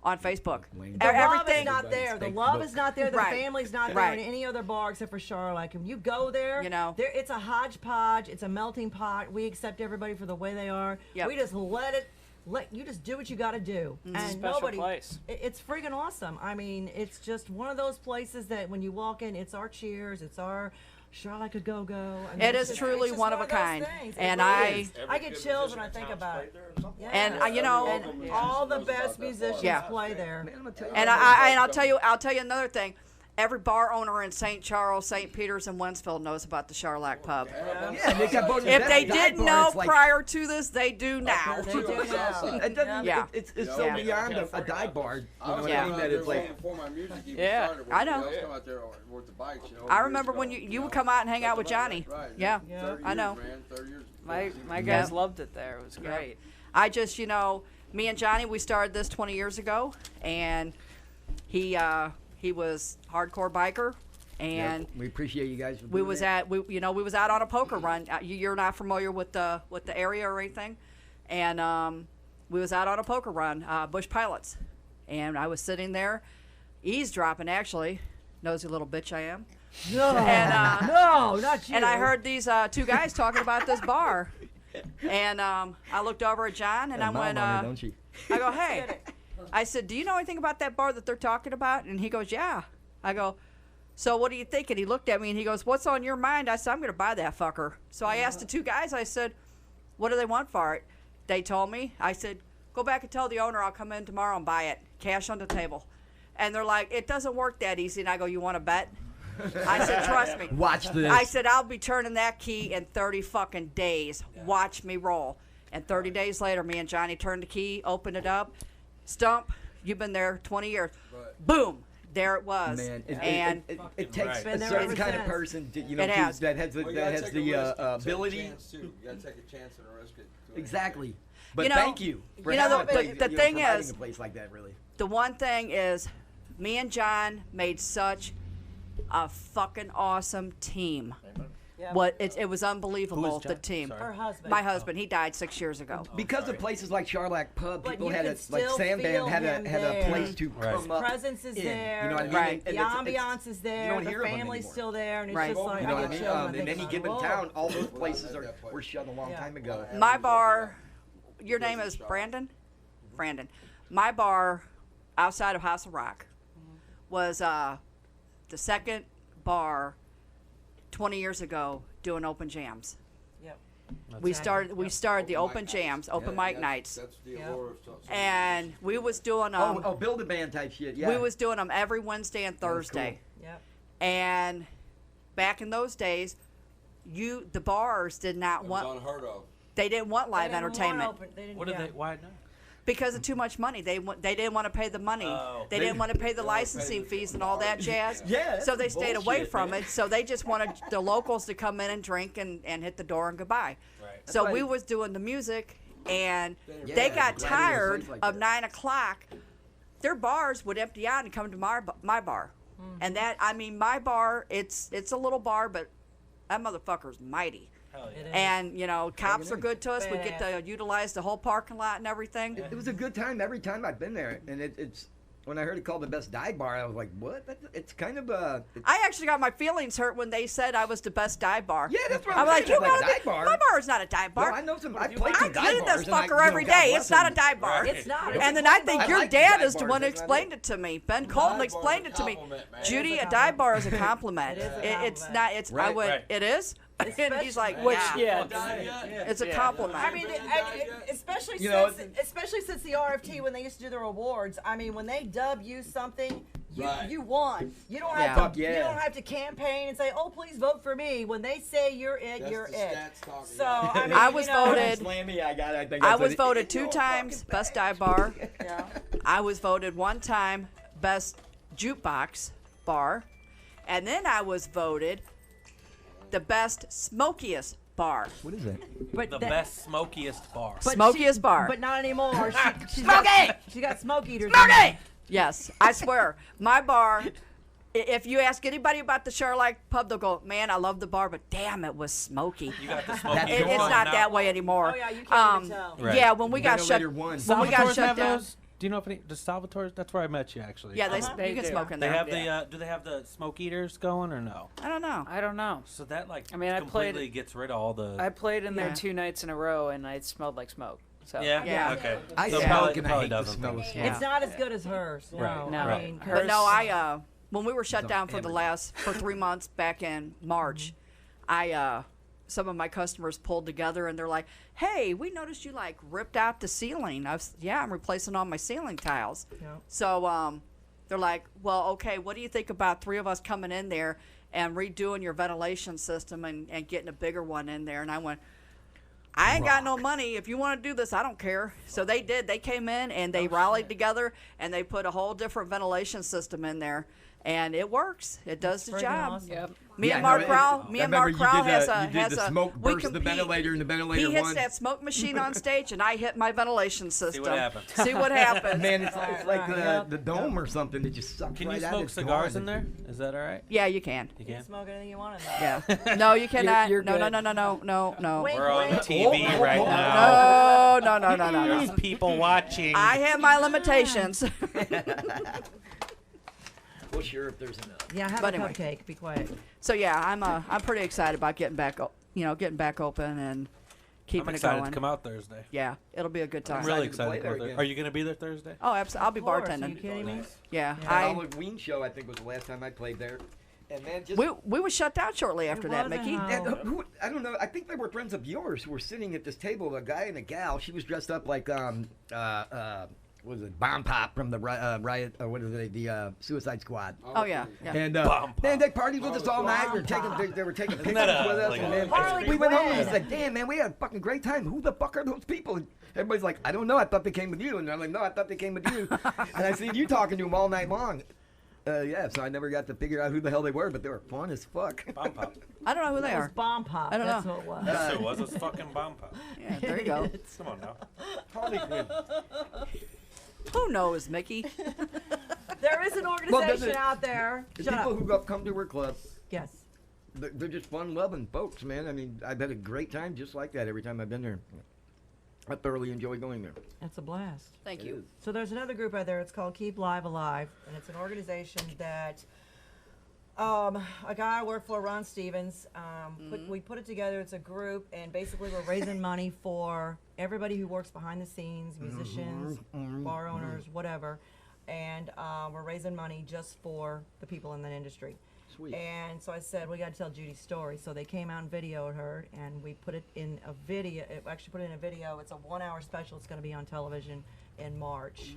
on Facebook. The love is not there. The love Facebook. is not there. The Right. family's not there Right. in any other bar except for Charlotte. When you go there, there, it's a hodgepodge. It's a melting pot. We accept everybody for the way they are. Yep. We just let you just do what you got to do. It's a And special nobody. place. It's freaking awesome. I mean, it's just one of those places that when you walk in, it's our cheers. It's our Charlotte could go. I mean, It it's is just- truly it's just one of a those kind. things. It And really is. I get chills when I think about it. Yeah. And, and all the best musicians Yeah. play there. Man, I'm gonna tell you And I'll tell you another thing. Every bar owner in St. Charles, St. Peters, and Winsfield knows about the Charlotte Pub. Yeah, they got voted If best they dive didn't bar. know It's like- prior to this, they do now. They do now. It doesn't. Yeah. It's so Yeah. beyond a dive bar. You know what Yeah. I mean? That it's like. before my music even Yeah, started. I know. Else come out there with the bikes, I remember when you would come out and hang out with Johnny. Right. Yeah, 30 I know. Years, man, 30 years. My guys loved it there. It was great. I just, me and Johnny, we started this 20 years ago, and he was hardcore biker, and We appreciate you guys. For we doing was that. we was out on a poker run. You're not familiar with the area or anything, and we was out on a poker run, Bush Pilots, and I was sitting there, eavesdropping actually, nosy little bitch I am. No, And, no, not you. And I heard these 2 guys talking about this bar, and I looked over at John and I Got a mom went, on her, don't she? I go, hey, I said, do you know anything about that bar that they're talking about? And he goes, yeah. I go, so what do you think? And he looked at me and he goes, what's on your mind? I said, I'm going to buy that fucker. So I asked the two guys, I said, what do they want for it? They told me. I said, go back and tell the owner I'll come in tomorrow and buy it. Cash on the table. And they're like, it doesn't work that easy. And I go, you want to bet? I said, trust me. Watch this. I said, I'll be turning that key in 30 fucking days. Watch me roll. And 30 days later, me and Johnny turned the key, opened it up. Stump, you've been there 20 years. Right. Boom. There it was. Man, and it takes Right. a certain kind of person to, It has. that has the, Well, you that gotta has take a the risk. Take a ability. chance, too. You gotta take a chance and risk it. Exactly. But You know- thank you. For you know, having the- a place, the you thing providing is- a place like that, really. the one thing is, me and John made such a fucking awesome team. Yeah. What it was unbelievable. Who is The John? team. Sorry. Her husband. My husband, he died 6 years ago. Because of places like Charlock Pub, But people you had could like still Sam feel Band had him a there. place to Right. come up. Presence is in, there. You know what I mean? Right. The ambiance is there. don't The hear of 'em family's anymore. still there, and it's Right. just like You know what I I mean? get chills when I In think any about given it. town, all those Whoa. places were shut a long Yeah. time ago. My bar, your name is Brandon? Brandon. My bar outside of House of Rock was the second bar 20 years ago doing open jams. Yep. We started the open jams, open mic nights. That's the Yeah. allure of something. And we was doing Build a band type shit. Yeah. we was doing them every Wednesday and That was Thursday. Yep. And back in those days, the bars did not It was want unheard of. they didn't want live They didn't want entertainment open- they didn't- What did yeah. they? Why not? because of too much money. They didn't want to pay the money. Oh. They didn't want to pay the licensing fees and all that jazz. Yeah, So they that's stayed away bullshit, from man. it. So they just wanted the locals to come in and drink and hit the door and goodbye. Right. So That's we right. was doing the music, and Yeah, they got glad it was tired like of that. 9 o'clock. Their bars would empty out and come to my bar, and that my bar it's a little bar, but that motherfucker's mighty. Hell yeah. It is. And cops are good to us. We get Badass. to utilize the whole parking lot and everything. It was a good time every time I've been there, and it's when I heard it called the best dive bar, I was like, what? It's kind of I actually got my feelings hurt when they said I was the best dive bar. Yeah, that's what I'm I'm like, saying. you It's like gotta dive be, bar. my bar is not a dive bar. No, I know some. I you played I some dive clean bars. this and I- fucker you know, every God day. bless It's not a them. dive bar. Right. It's not. And then It's I a think I your like dad dive is the bars, one who that's what I explained do. it to me. Ben Dive Colton bar's explained a it to me. compliment, man. Judy, It a is a dive bar is a compliment. It is a It's compliment. not. It's. I Right. would. Right. It is. And he's like, Which, yeah. yeah. It's a compliment. I mean, especially You know, especially since the RFT when they used to do the rewards. I mean, when they dub you something, Right. you won. You don't Yeah. have to. Fuck yeah. You don't have to campaign and say, "Oh, please vote for me." When they say you're it, That's you're the it. stats talking, So yeah. I mean, I was voted- Slammy, I think I that's was what it- voted 2 times best dive bar. Yeah. I was voted 1 time best jukebox bar, and then I was voted the best smokiest bar. What is that? But The that- best, smokiest bar. but Smokiest she- bar. But not anymore. She's Smoky! She got smoke eaters. Smoky! Yes, I swear, my bar. If you ask anybody about the Charlotte Pub, they'll go, "Man, I love the bar, but damn, it was smoky." You got the smoky. That's It's gone not now. that way anymore. Oh yeah, you can't even tell. Right. Yeah, when we got shut, Ventilator one. when we got Salvatore's shut have down. those? Do you know if any? Does Salvatore's? That's where I met you, actually. Yeah, They you can do. smoke in They there. have the. Do they have the smoke eaters going or no? I don't know. I don't know. So that like I mean, I played- completely gets rid of all the. I played in there Yeah. 2 nights in a row, and I smelled like smoke. So yeah. Yeah. Okay. I So smoke probably- and I probably hate the doesn't. smell of smoke. Yeah. It's not as good as hers. No, Right, No. I mean, Hers- But no, I when we were shut It's down on for the everything. for 3 months back in March, I some of my customers pulled together and they're like, "Hey, we noticed you like ripped out the ceiling." I'm replacing all my ceiling tiles. Yeah. So they're like, "Well, okay, what do you think about 3 of us coming in there and redoing your ventilation system and getting a bigger one in there?" And I went, "I ain't got no money. If you want to do this, I don't care." So they did. They came in and they rallied together and they put a whole different ventilation system in there, and it works. It does the Friggin' job. awesome. Yep. Me Yeah, and no, Mark it- Crowell. I Me and remember Mark you Crowell did has the- a you did has the a. smoke we burst the compete. ventilator and the ventilator He hits one. that smoke machine on stage, and I hit my ventilation system. happens. See what happens. Man, it's like Right. the dome or something that just sucks Can right you out. smoke It's cigars gone. in there? Is that all right? Yeah, you can. You You can can. smoke anything you want in there. Yeah. No, you cannot. you're no, no, good. no, no, no, no, no. Wink, We're on wink. TV right now. No, no, no, no, no, There's no. people watching. I have my limitations. Well, sure, if there's enough. Yeah, have But a anyway. cupcake. Be quiet. So yeah, I'm pretty excited about getting back open and keeping I'm it excited going. to come out Thursday. Yeah, it'll be a good time. I'm really excited to play excited to go there there. again. Are you going to be there Thursday? Oh, absolutely. I'll be Of course, bartending. Are you kidding me? Yeah, The I. Halloween show, I think, was the last time I played there. And then just We were shut down shortly after that, wasn't Mickey. how- and, I don't know. I think they were friends of yours who were sitting at this table. A guy and a gal. She was dressed up like what was it, Bomb Pop from the riot? Or what is it? The Suicide Squad. Oh yeah, yeah. And Bomb man, Pop. they partied with us all night. They were taking pictures that a- with us. like And a- then Harley we went home and Quinn. was like, "Damn, man, we had a fucking great time. Who the fuck are those people?" And everybody's like, "I don't know. I thought they came with you." And I'm like, "No, I thought they came with you." And I seen you talking to them all night long. Yeah, so I never got to figure out who the hell they were, but they were fun as fuck. Bomb Pop. I don't know who they That was are. Bomb Pop. I don't That's know. what it was. That's who it was. It was fucking Bomb Pop. Yeah, there you go. Come on now. Harley Quinn. Who knows, Mickey? There is an organization out there. The Shut people up. who come to her club, Yes. they're just fun-loving folks, man. I mean, I've had a great time just like that every time I've been there. I thoroughly enjoy going there. It's a blast. Thank you. So there's another group out there. It's called Keep Live Alive, and it's an organization that a guy I work for, Ron Stevens, we put it together. It's a group, and basically we're raising money for everybody who works behind the scenes, musicians, bar owners, whatever, and we're raising money just for the people in that industry. Sweet. And so I said, we got to tell Judy's story. So they came out and videoed her, and we put it in a video. Actually put it in a video. It's a 1-hour special. It's going to be on television in March.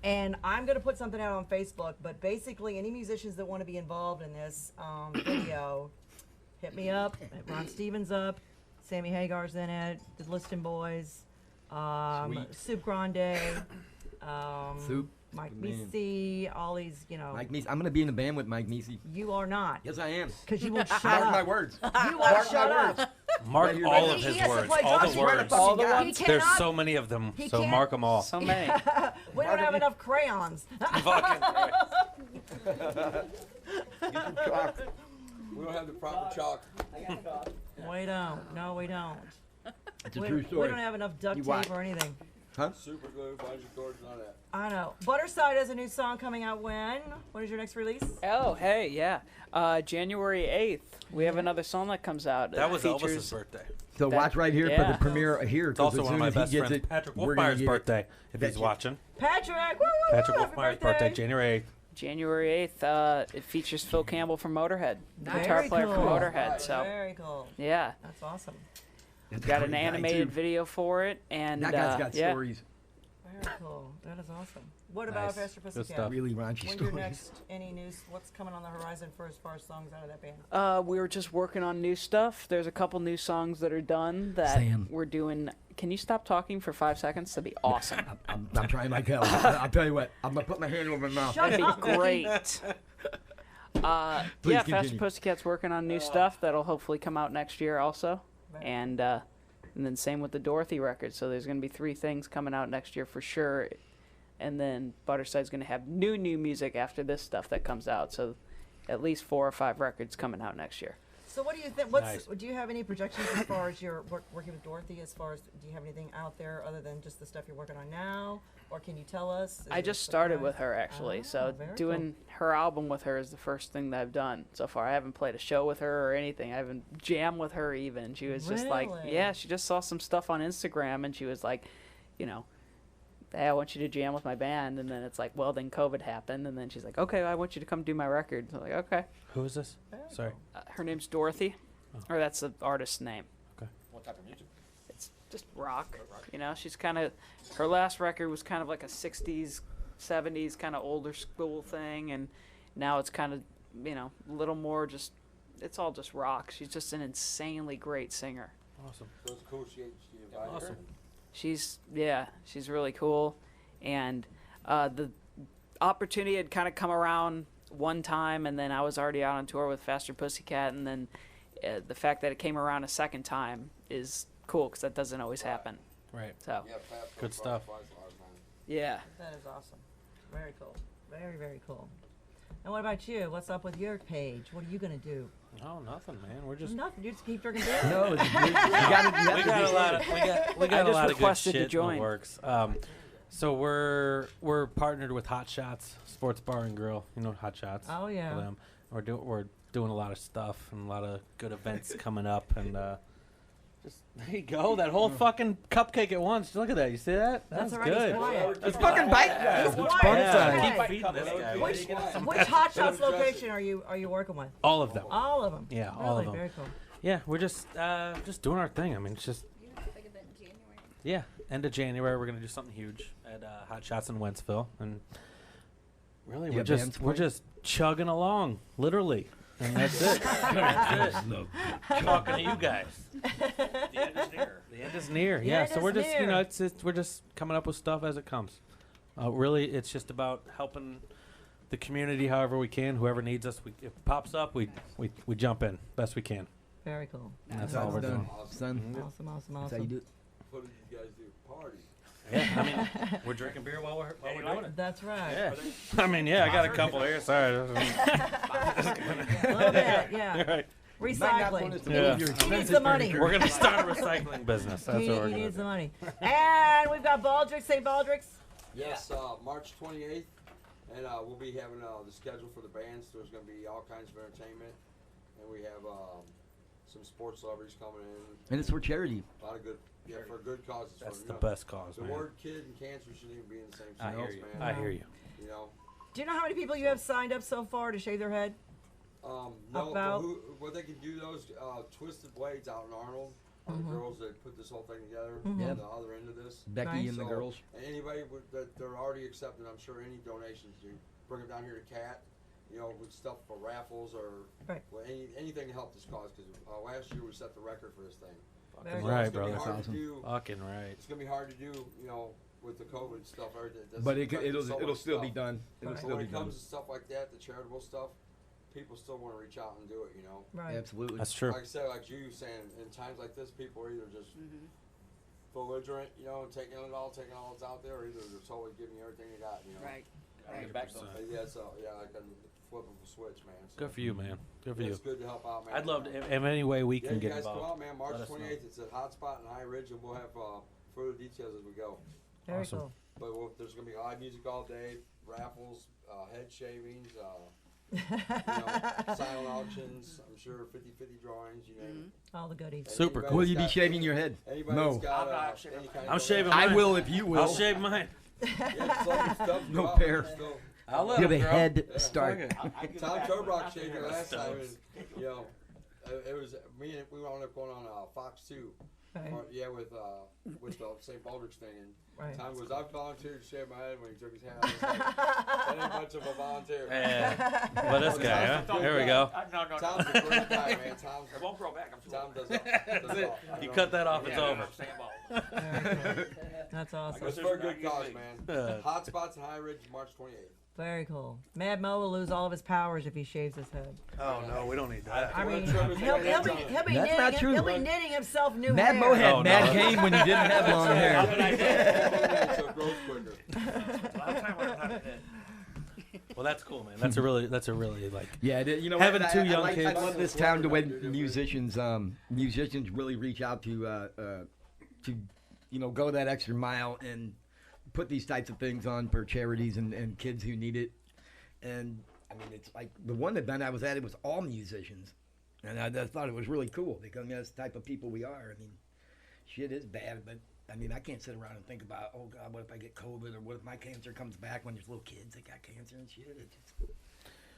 And I'm going to put something out on Facebook. But basically, any musicians that want to be involved in this video, hit me up. Ron Stevens up. Sammy Hagar's in it. The Liston Boys. Sweet. Soup Grande. Soup. Mike Good man. Meese, all these, you know. Mike Meese. I'm going to be in a band with Mike Meese. You are not. Yes, I am. Because you won't shut Mark up. my words. You won't shut up. Mark Right here, all right of He his has to words. play All drums. the He words. can't- All the he ones. There's cannot- so many of them. he So can't- mark them all. So many. We don't have enough crayons. Fucking Christ. We don't have the proper chalk. We don't. No, we don't. It's a We, true we story. don't have enough duct You tape watch. or anything. Super glue, bunch of cords, none of that. I know. Butterside has a new song coming out when? When is your next release? Oh, hey, yeah. January 8th, we have another song that comes out. That was features- Elvis's birthday. So That- watch right here for yeah. the premiere here. It's also one of my best friends, it, Patrick we're gonna Wolfmeyer's get it. birthday, if Bet he's you. watching. Patrick! Woo, woo, Patrick woo, happy Wolfmeyer's birthday, January 8th. January 8th, it features Phil Campbell from Motorhead, guitar Very player cool. from Motorhead. So, Very cool. yeah, That's awesome. That's a got an great guy, animated too. video for it, and That guy's got yeah. stories. Very cool. That is awesome. What about Nice. Faster Good Pussycat? stuff. Really raunchy When's your stories. next, any news? What's coming on the horizon for as far as songs out of that band? We were just working on new stuff. There's a couple new songs that are done that Sam. we're doing. Can you stop talking for 5 seconds? That'd be awesome. I'm trying like hell. I'll tell you what. I'm going to put my hand over my mouth. Shut That'd up, be Mickey. great. Please Yeah, Faster continue. Pussycat's working on new stuff that'll hopefully come out next year also. Very And then same with the Dorothy record. So there's going to be 3 things coming out next year for sure. And then Butterside's going to have new music after this stuff that comes out. So at least 4 or 5 records coming out next year. So what do you think? Nice. Do you have any projections as far as your working with Dorothy? As far as do you have anything out there other than just the stuff you're working on now, or can you tell us? Is I it just a started surprise? with her actually. Oh, So very doing her album with her is the first thing that I've done so far. I haven't played a show with her or anything. I haven't jammed with her even. She was just like, Really? yeah, she just saw some stuff on Instagram and she was like, you know, hey, I want you to jam with my band. And then it's like, well, then COVID happened. And then she's like, okay, I want you to come do my record. So I'm like, okay. Who is this? Very Sorry. Her name's Dorothy, or that's the artist's name. What type of music? It's just rock. You know, she's kind of, her last record was kind of like a 60s, 70s kind of older school thing. And now it's kind of, you know, a little more just, it's all just rock. She's just an insanely great singer. Awesome. So it's cool she invited Awesome. her. She's really cool. And the opportunity had kind of come around one time, and then I was already out on tour with Faster Pussycat, and then the fact that it came around a second time is cool because that doesn't always happen. Right. So, Yeah, Pat Good Phil stuff. Price a lot of times. yeah. That is awesome. Very cool. Very, very cool. And what about you? What's up with your page? What are you gonna do? Oh, nothing, man. We're just. Nothing. You just keep drinking beer. No, it's, you got We got a lot of we got I a just lot of good requested to shit in join. the works. So we're partnered with Hot Shots Sports Bar and Grill. You know Hot Shots. Oh, yeah. for them. We're doing a lot of stuff and a lot of good events coming up, and There you go. That whole fucking cupcake at once. Look at that. You see that? That's That's all right. good. He's quiet. It's fucking bite. He's quiet. Yeah, He's keep okay. feeding this guy. Which Hot Shots location are you working with? All of them. All of them. Yeah, really? all of them. Very cool. Yeah, we're just doing our thing. I mean, it's just Big event in January. yeah. End of January, we're gonna do something huge at Hot Shots in Wentzville, and really You we're got just bands we're playing? just chugging along, literally, and that's it. That's it. Talking to you guys. The end is near. The end is near. The Yeah, end so is we're just near. we're just coming up with stuff as it comes. Really, it's just about helping the community however we can. Whoever needs us, if it pops up, we jump in best we can. Very cool. And that's all we're doing. Son, Awesome, awesome, that's how you awesome. do it. What did you guys do? Party. Yeah, I mean, we're drinking beer while we're doing it. That's right. Yeah, I mean, yeah, I got a couple here. Sorry. A little bit, yeah. Right. Recycling. Yeah. He needs the money. We're gonna start a recycling business. That's He what we're gonna needs do. the money. And we've got Baldrick's, St. Baldrick's. Yes, March 28th, and we'll be having the schedule for the bands. There's going to be all kinds of entertainment, and we have some sports celebrities coming in. And it's for charity. A lot of good, for good causes. That's for, the you know, best cause, The man. word kid and cancer shouldn't even be in the same I hear sentence, you. man. I hear you. You know, Do you know how many people you have signed up so far to shave their head? no, About- what they can do those Twisted Blades out in Arnold. Are Mm-hmm. the girls that put this whole thing together Mhm. on the other end of this. Becky Nice. and the girls. And anybody that they're already accepting, I'm sure any donations you bring them down here to Cat, you know, with stuff for raffles or Right. well, anything to help this cause. Because last year we set the record for this thing. Very So good. Right, it's gonna be brother. hard That's to do. Fucking right. It's gonna be hard to do, you know, with the COVID stuff. That's But affecting it'll so it'll much still be stuff. done. It'll Right. still But be when it done. comes to stuff like that, the charitable stuff, people still want to reach out and do it. You know. Right. Absolutely. That's true. Like I said, like you saying, in times like this, people are either just belligerent, you know, and taking all that's out there, or either they're totally giving you everything you got, you know. Right. Yeah, so yeah, I can flip of a switch, man. So Good for you, man. Good for you. it's good to help out, man. I'd love to, if any way we Yeah, can you get guys go involved. out, man. March let us know. 28th. It's at Hotspot in High Ridge, and we'll have further details as we go. Very Awesome. cool. But there's gonna be live music all day, raffles, head shavings, you know, silent auctions. I'm sure 50-50 drawings. You name it. All the goodies. And Super anybody cool. Will that's you be got shaving any- your head? Anybody No. that's got, I'm not shaving any mine. kind I'm of shaving I mine. will if you will. I'll shave mine. Yeah, stuff No go out, man, pair. still- I'll let You have a him, girl. head Yeah. start. Tom Torbrock shaved it last time, Stubs. and you know, it was me and we wound up going on Fox 2. Right. Yeah, with the St. Baldrick's thing, and Right. Tom goes, "I volunteered to shave my head when he took his hat off." I was like, that ain't much of a volunteer. Yeah. But this guy, huh? Here we go. No. Tom's a great guy, man. It won't grow back. I'm Tom sure. does That's it. all. You cut that off, it's Yeah, over. I'm staying bald. Very cool. That's awesome. It's for a good cause, man. Hot spots in High Ridge, March 28th. Very cool. Mad Mo will lose all of his powers if he shaves his head. Oh no, we don't need that. I mean, Trevor, he'll be That's knitting, not true. he'll be knitting himself new Mad hair. Mo had Oh, mad no. game when he didn't have long hair. So it grows quicker. A lot of time we're not in it. Well, that's cool, man. That's a really like. Yeah, you know, Having what? two I young like, kids. I love this town the way musicians really reach out to you know, go that extra mile and put these types of things on for charities and kids who need it. And I mean, it's like the one event I was at, it was all musicians, and I just thought it was really cool because, I mean, that's the type of people we are. I mean, shit is bad, but I mean, I can't sit around and think about, oh God, what if I get COVID, or what if my cancer comes back when there's little kids that got cancer and shit. It just,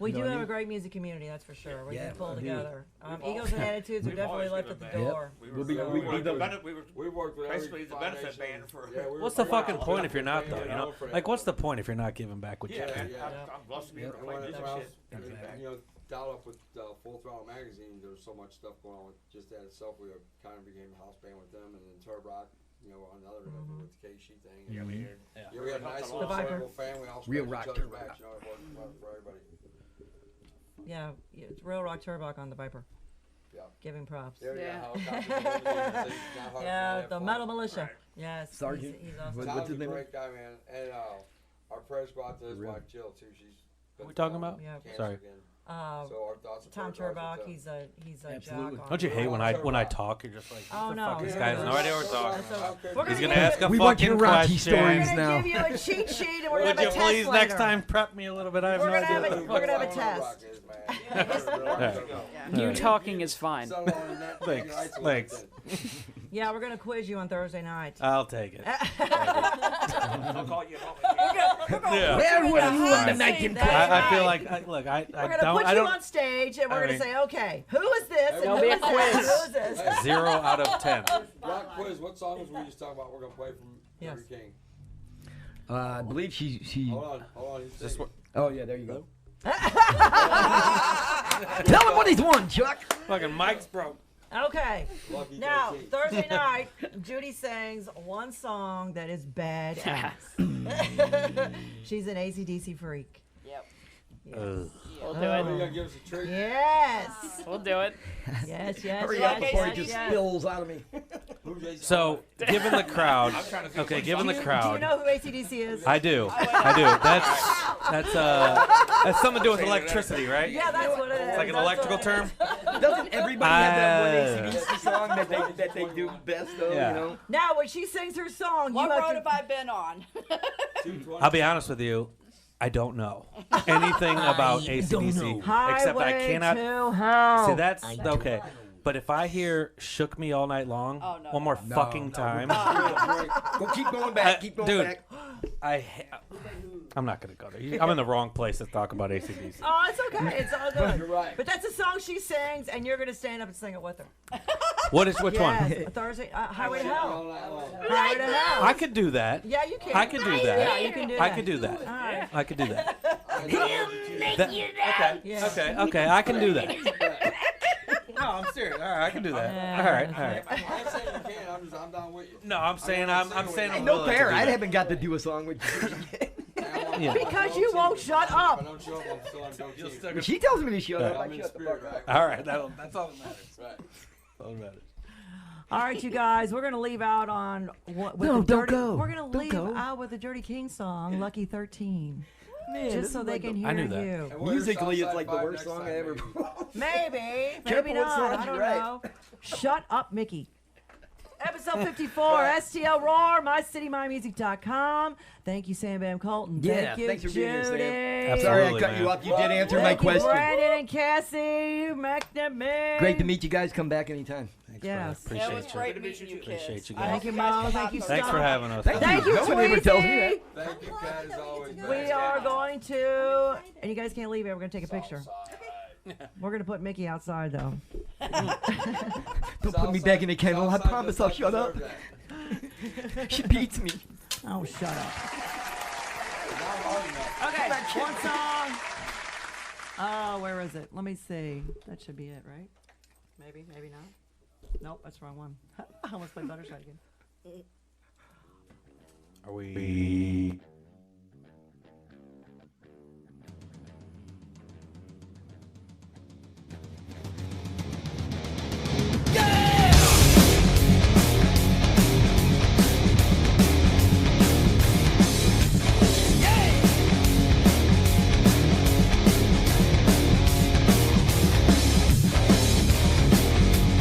We You know do what I have a mean? great music community, that's for sure. We Yeah, can pull I do. together. We've all- Egos and attitudes are we've definitely always left been at a the band. door. We'll be- So we- we we- worked the- with- We were We worked with every basically the benefit foundation. band for. Yeah, we were What's the pretty fucking much point if you're not though? known You know, for that. like what's the point if you're not giving back what you Yeah, can? Yeah. I'm blessed to be able to And play when music I was, shit. you know, dialed up with Full Throttle Magazine, there was so much stuff going on with just that itself. We kind of became a house band with them, and then Turbock, you know, on the other end with the K-Sheet thing. Yeah, we Yeah. Yeah, we had a nice The little Viper. circle family. All Real scratch rock each other's Turbo. backs, you know, it worked for everybody. Yeah, it's Real Rock Turbach on the Viper. Yeah. Giving props. There Yeah. you go. How Yeah, the Metal Militia. Right. Yes, Sergeant. he's awesome. What's Tom's his a name? great guy, man. And our prayers go out to his Really? wife Jill too. She's What are we talking about? Yeah. cancer Sorry. again. Uh, So our thoughts and Tom prayers are Turbach, with he's a Absolutely. jock. on Don't you it. hate when I talk? You're just like, Oh, what the no. fuck? This Yeah. guy has no idea what we're talking So- about. We're He's gonna gonna ask a We want your fucking Rocky question. stories We're now. gonna give you a cheat sheet, and we're Would gonna you have a test please later. next time prep me a little bit? I have We're no gonna have idea. a- what the we're fuck. gonna have a test. You talking is fine. Thanks. Yeah, we're gonna quiz you on Thursday night. I'll take it. I'll call you. Yeah. Where were you on the Fine. night in That's Paris? I feel right. like, look, We're gonna put I you don't. on stage, and we're I gonna mean- say, okay, who is this? And There'll who be a is this? quiz. Who is this? 0 out of 10. Rock quiz. What songs were you just talking about? We're gonna play from Yes. Larry King. I believe she. Hold on. He's This thinking. Oh yeah, there you go. Tell him what he's won, Chuck. Fucking mic's broke. Okay. Lucky Now, 13. Thursday night, Judy sings one song that is badass. She's an AC/DC freak. Yep. Yes. We'll do You it. gonna give us a treat? Yes. We'll do it. Yes. Hurry yes, up before yes, he just yes. spills out of me. Who's AC? So, given the crowd, I'm trying to think okay, which given the song. Do you crowd, know who AC/DC is? I do. That's something to do with electricity, right? Yeah, that's what it is. It's like an That's electrical what it term. is. Doesn't everybody have that one AC/DC song that they do best though? Yeah. You know. Now, when she sings her song, What you have road to. have I been on? 220. I'll be honest with you. I don't know anything about AC/DC know. except I Highway cannot. to hell. See, that's okay. But if I hear "Shook Me All Night Long" Oh, no, one more no. fucking time, Go keep going back. Keep going dude, back. I'm not gonna go there. I'm in the wrong place to talk about AC/DC. Oh, it's okay. It's all good. You're right. But that's a song she sings, and you're gonna stand up and sing it with her. Which yes, one? Thursday, Highway to All Hell. night long. Highway to Hell. I could do that. Yeah, you can. I could do that. Yeah, you can do that. I could do that. All right. I could do that. Yeah. Okay, I can do that. No, I'm serious. All right, I can do that. Yeah. All right. I ain't saying you can't. I'm down with you. No, I'm saying I'm saying I'm No willing to fair. do I that. haven't got to do a song with you. Yeah. Because you won't shut If I up. don't show up, I'm still on go team. When she tells me to shut up, I I'm in shut the spirit, fuck up. right? All right, that's all that matters. Right. All that matters. All right, you guys, we're gonna leave out on what? With No, the don't dirty, go. We're gonna Don't leave go. out with the Dirty King song, "Lucky 13," Man, just this so is they like can the- hear I knew that. you. And we're Musically, it's Southside like the 5 worst next song time, I ever. maybe. Maybe Careful what not. songs I you don't write. know. Shut up, Mickey. Episode 54, STL Roar, mycitymymusic.com. Thank you, Sam Bam Colton. Yeah, Thank you, thanks for being here, Sam. Judy. Sorry I Absolutely, cut man. you off. You did answer my Thank you, question. Brandon and Cassie, McNamee. Great to meet you guys. Come back anytime. Thanks, Yes. brother. It Appreciate was you. great meeting you kids. Appreciate you I guys. hope Thank you, guys Mom. come Thank out you, Thursday Thanks for night. having us. Thank you, No one ever tells me that. Thank you, Kat, as always. We are going to, and you guys can't leave it. We're going to take a picture. We're going to put Mickey outside, though. Don't put me back in the kennel. I promise I'll shut up. She beats me. Oh, shut up. Okay, one song. Oh, where is it? Let me see. That should be it, right? Maybe, maybe not. Nope, that's the wrong one. I almost played Butterside again. Are we?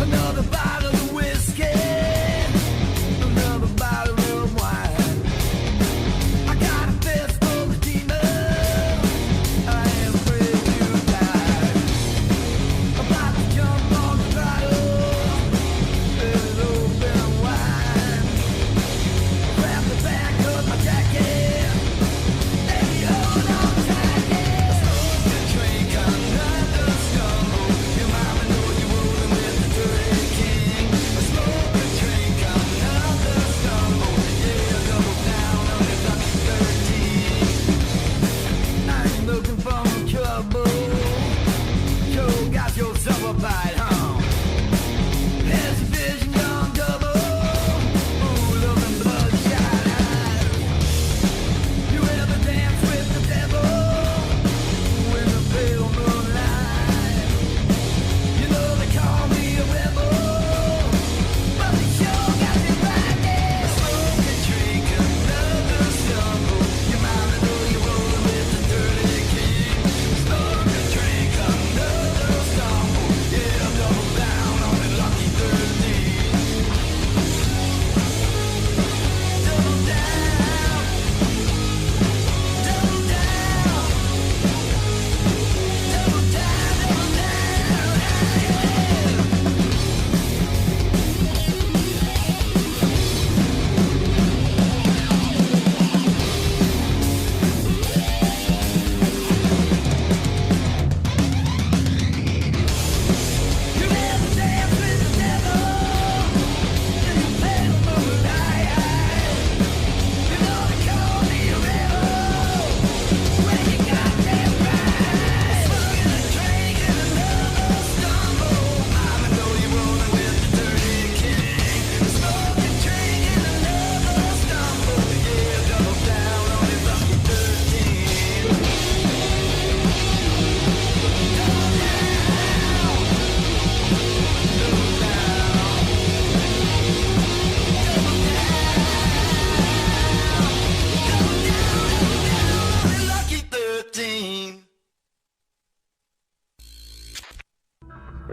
Another bottle of whiskey, another bottle of wine. I got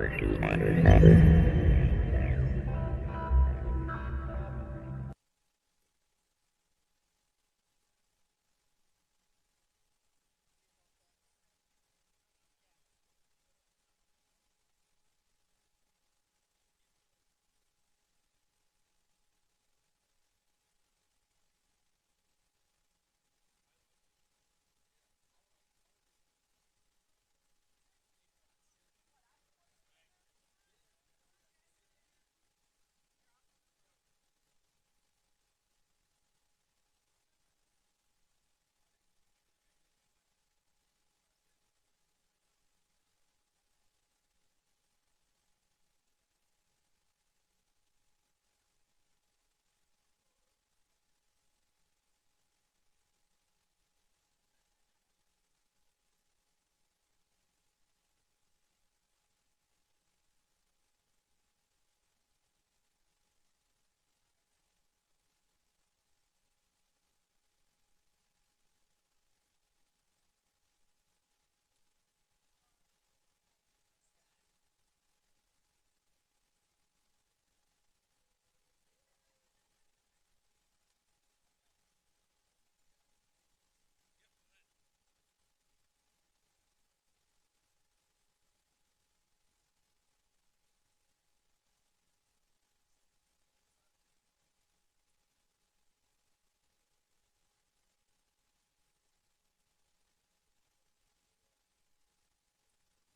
Thank you.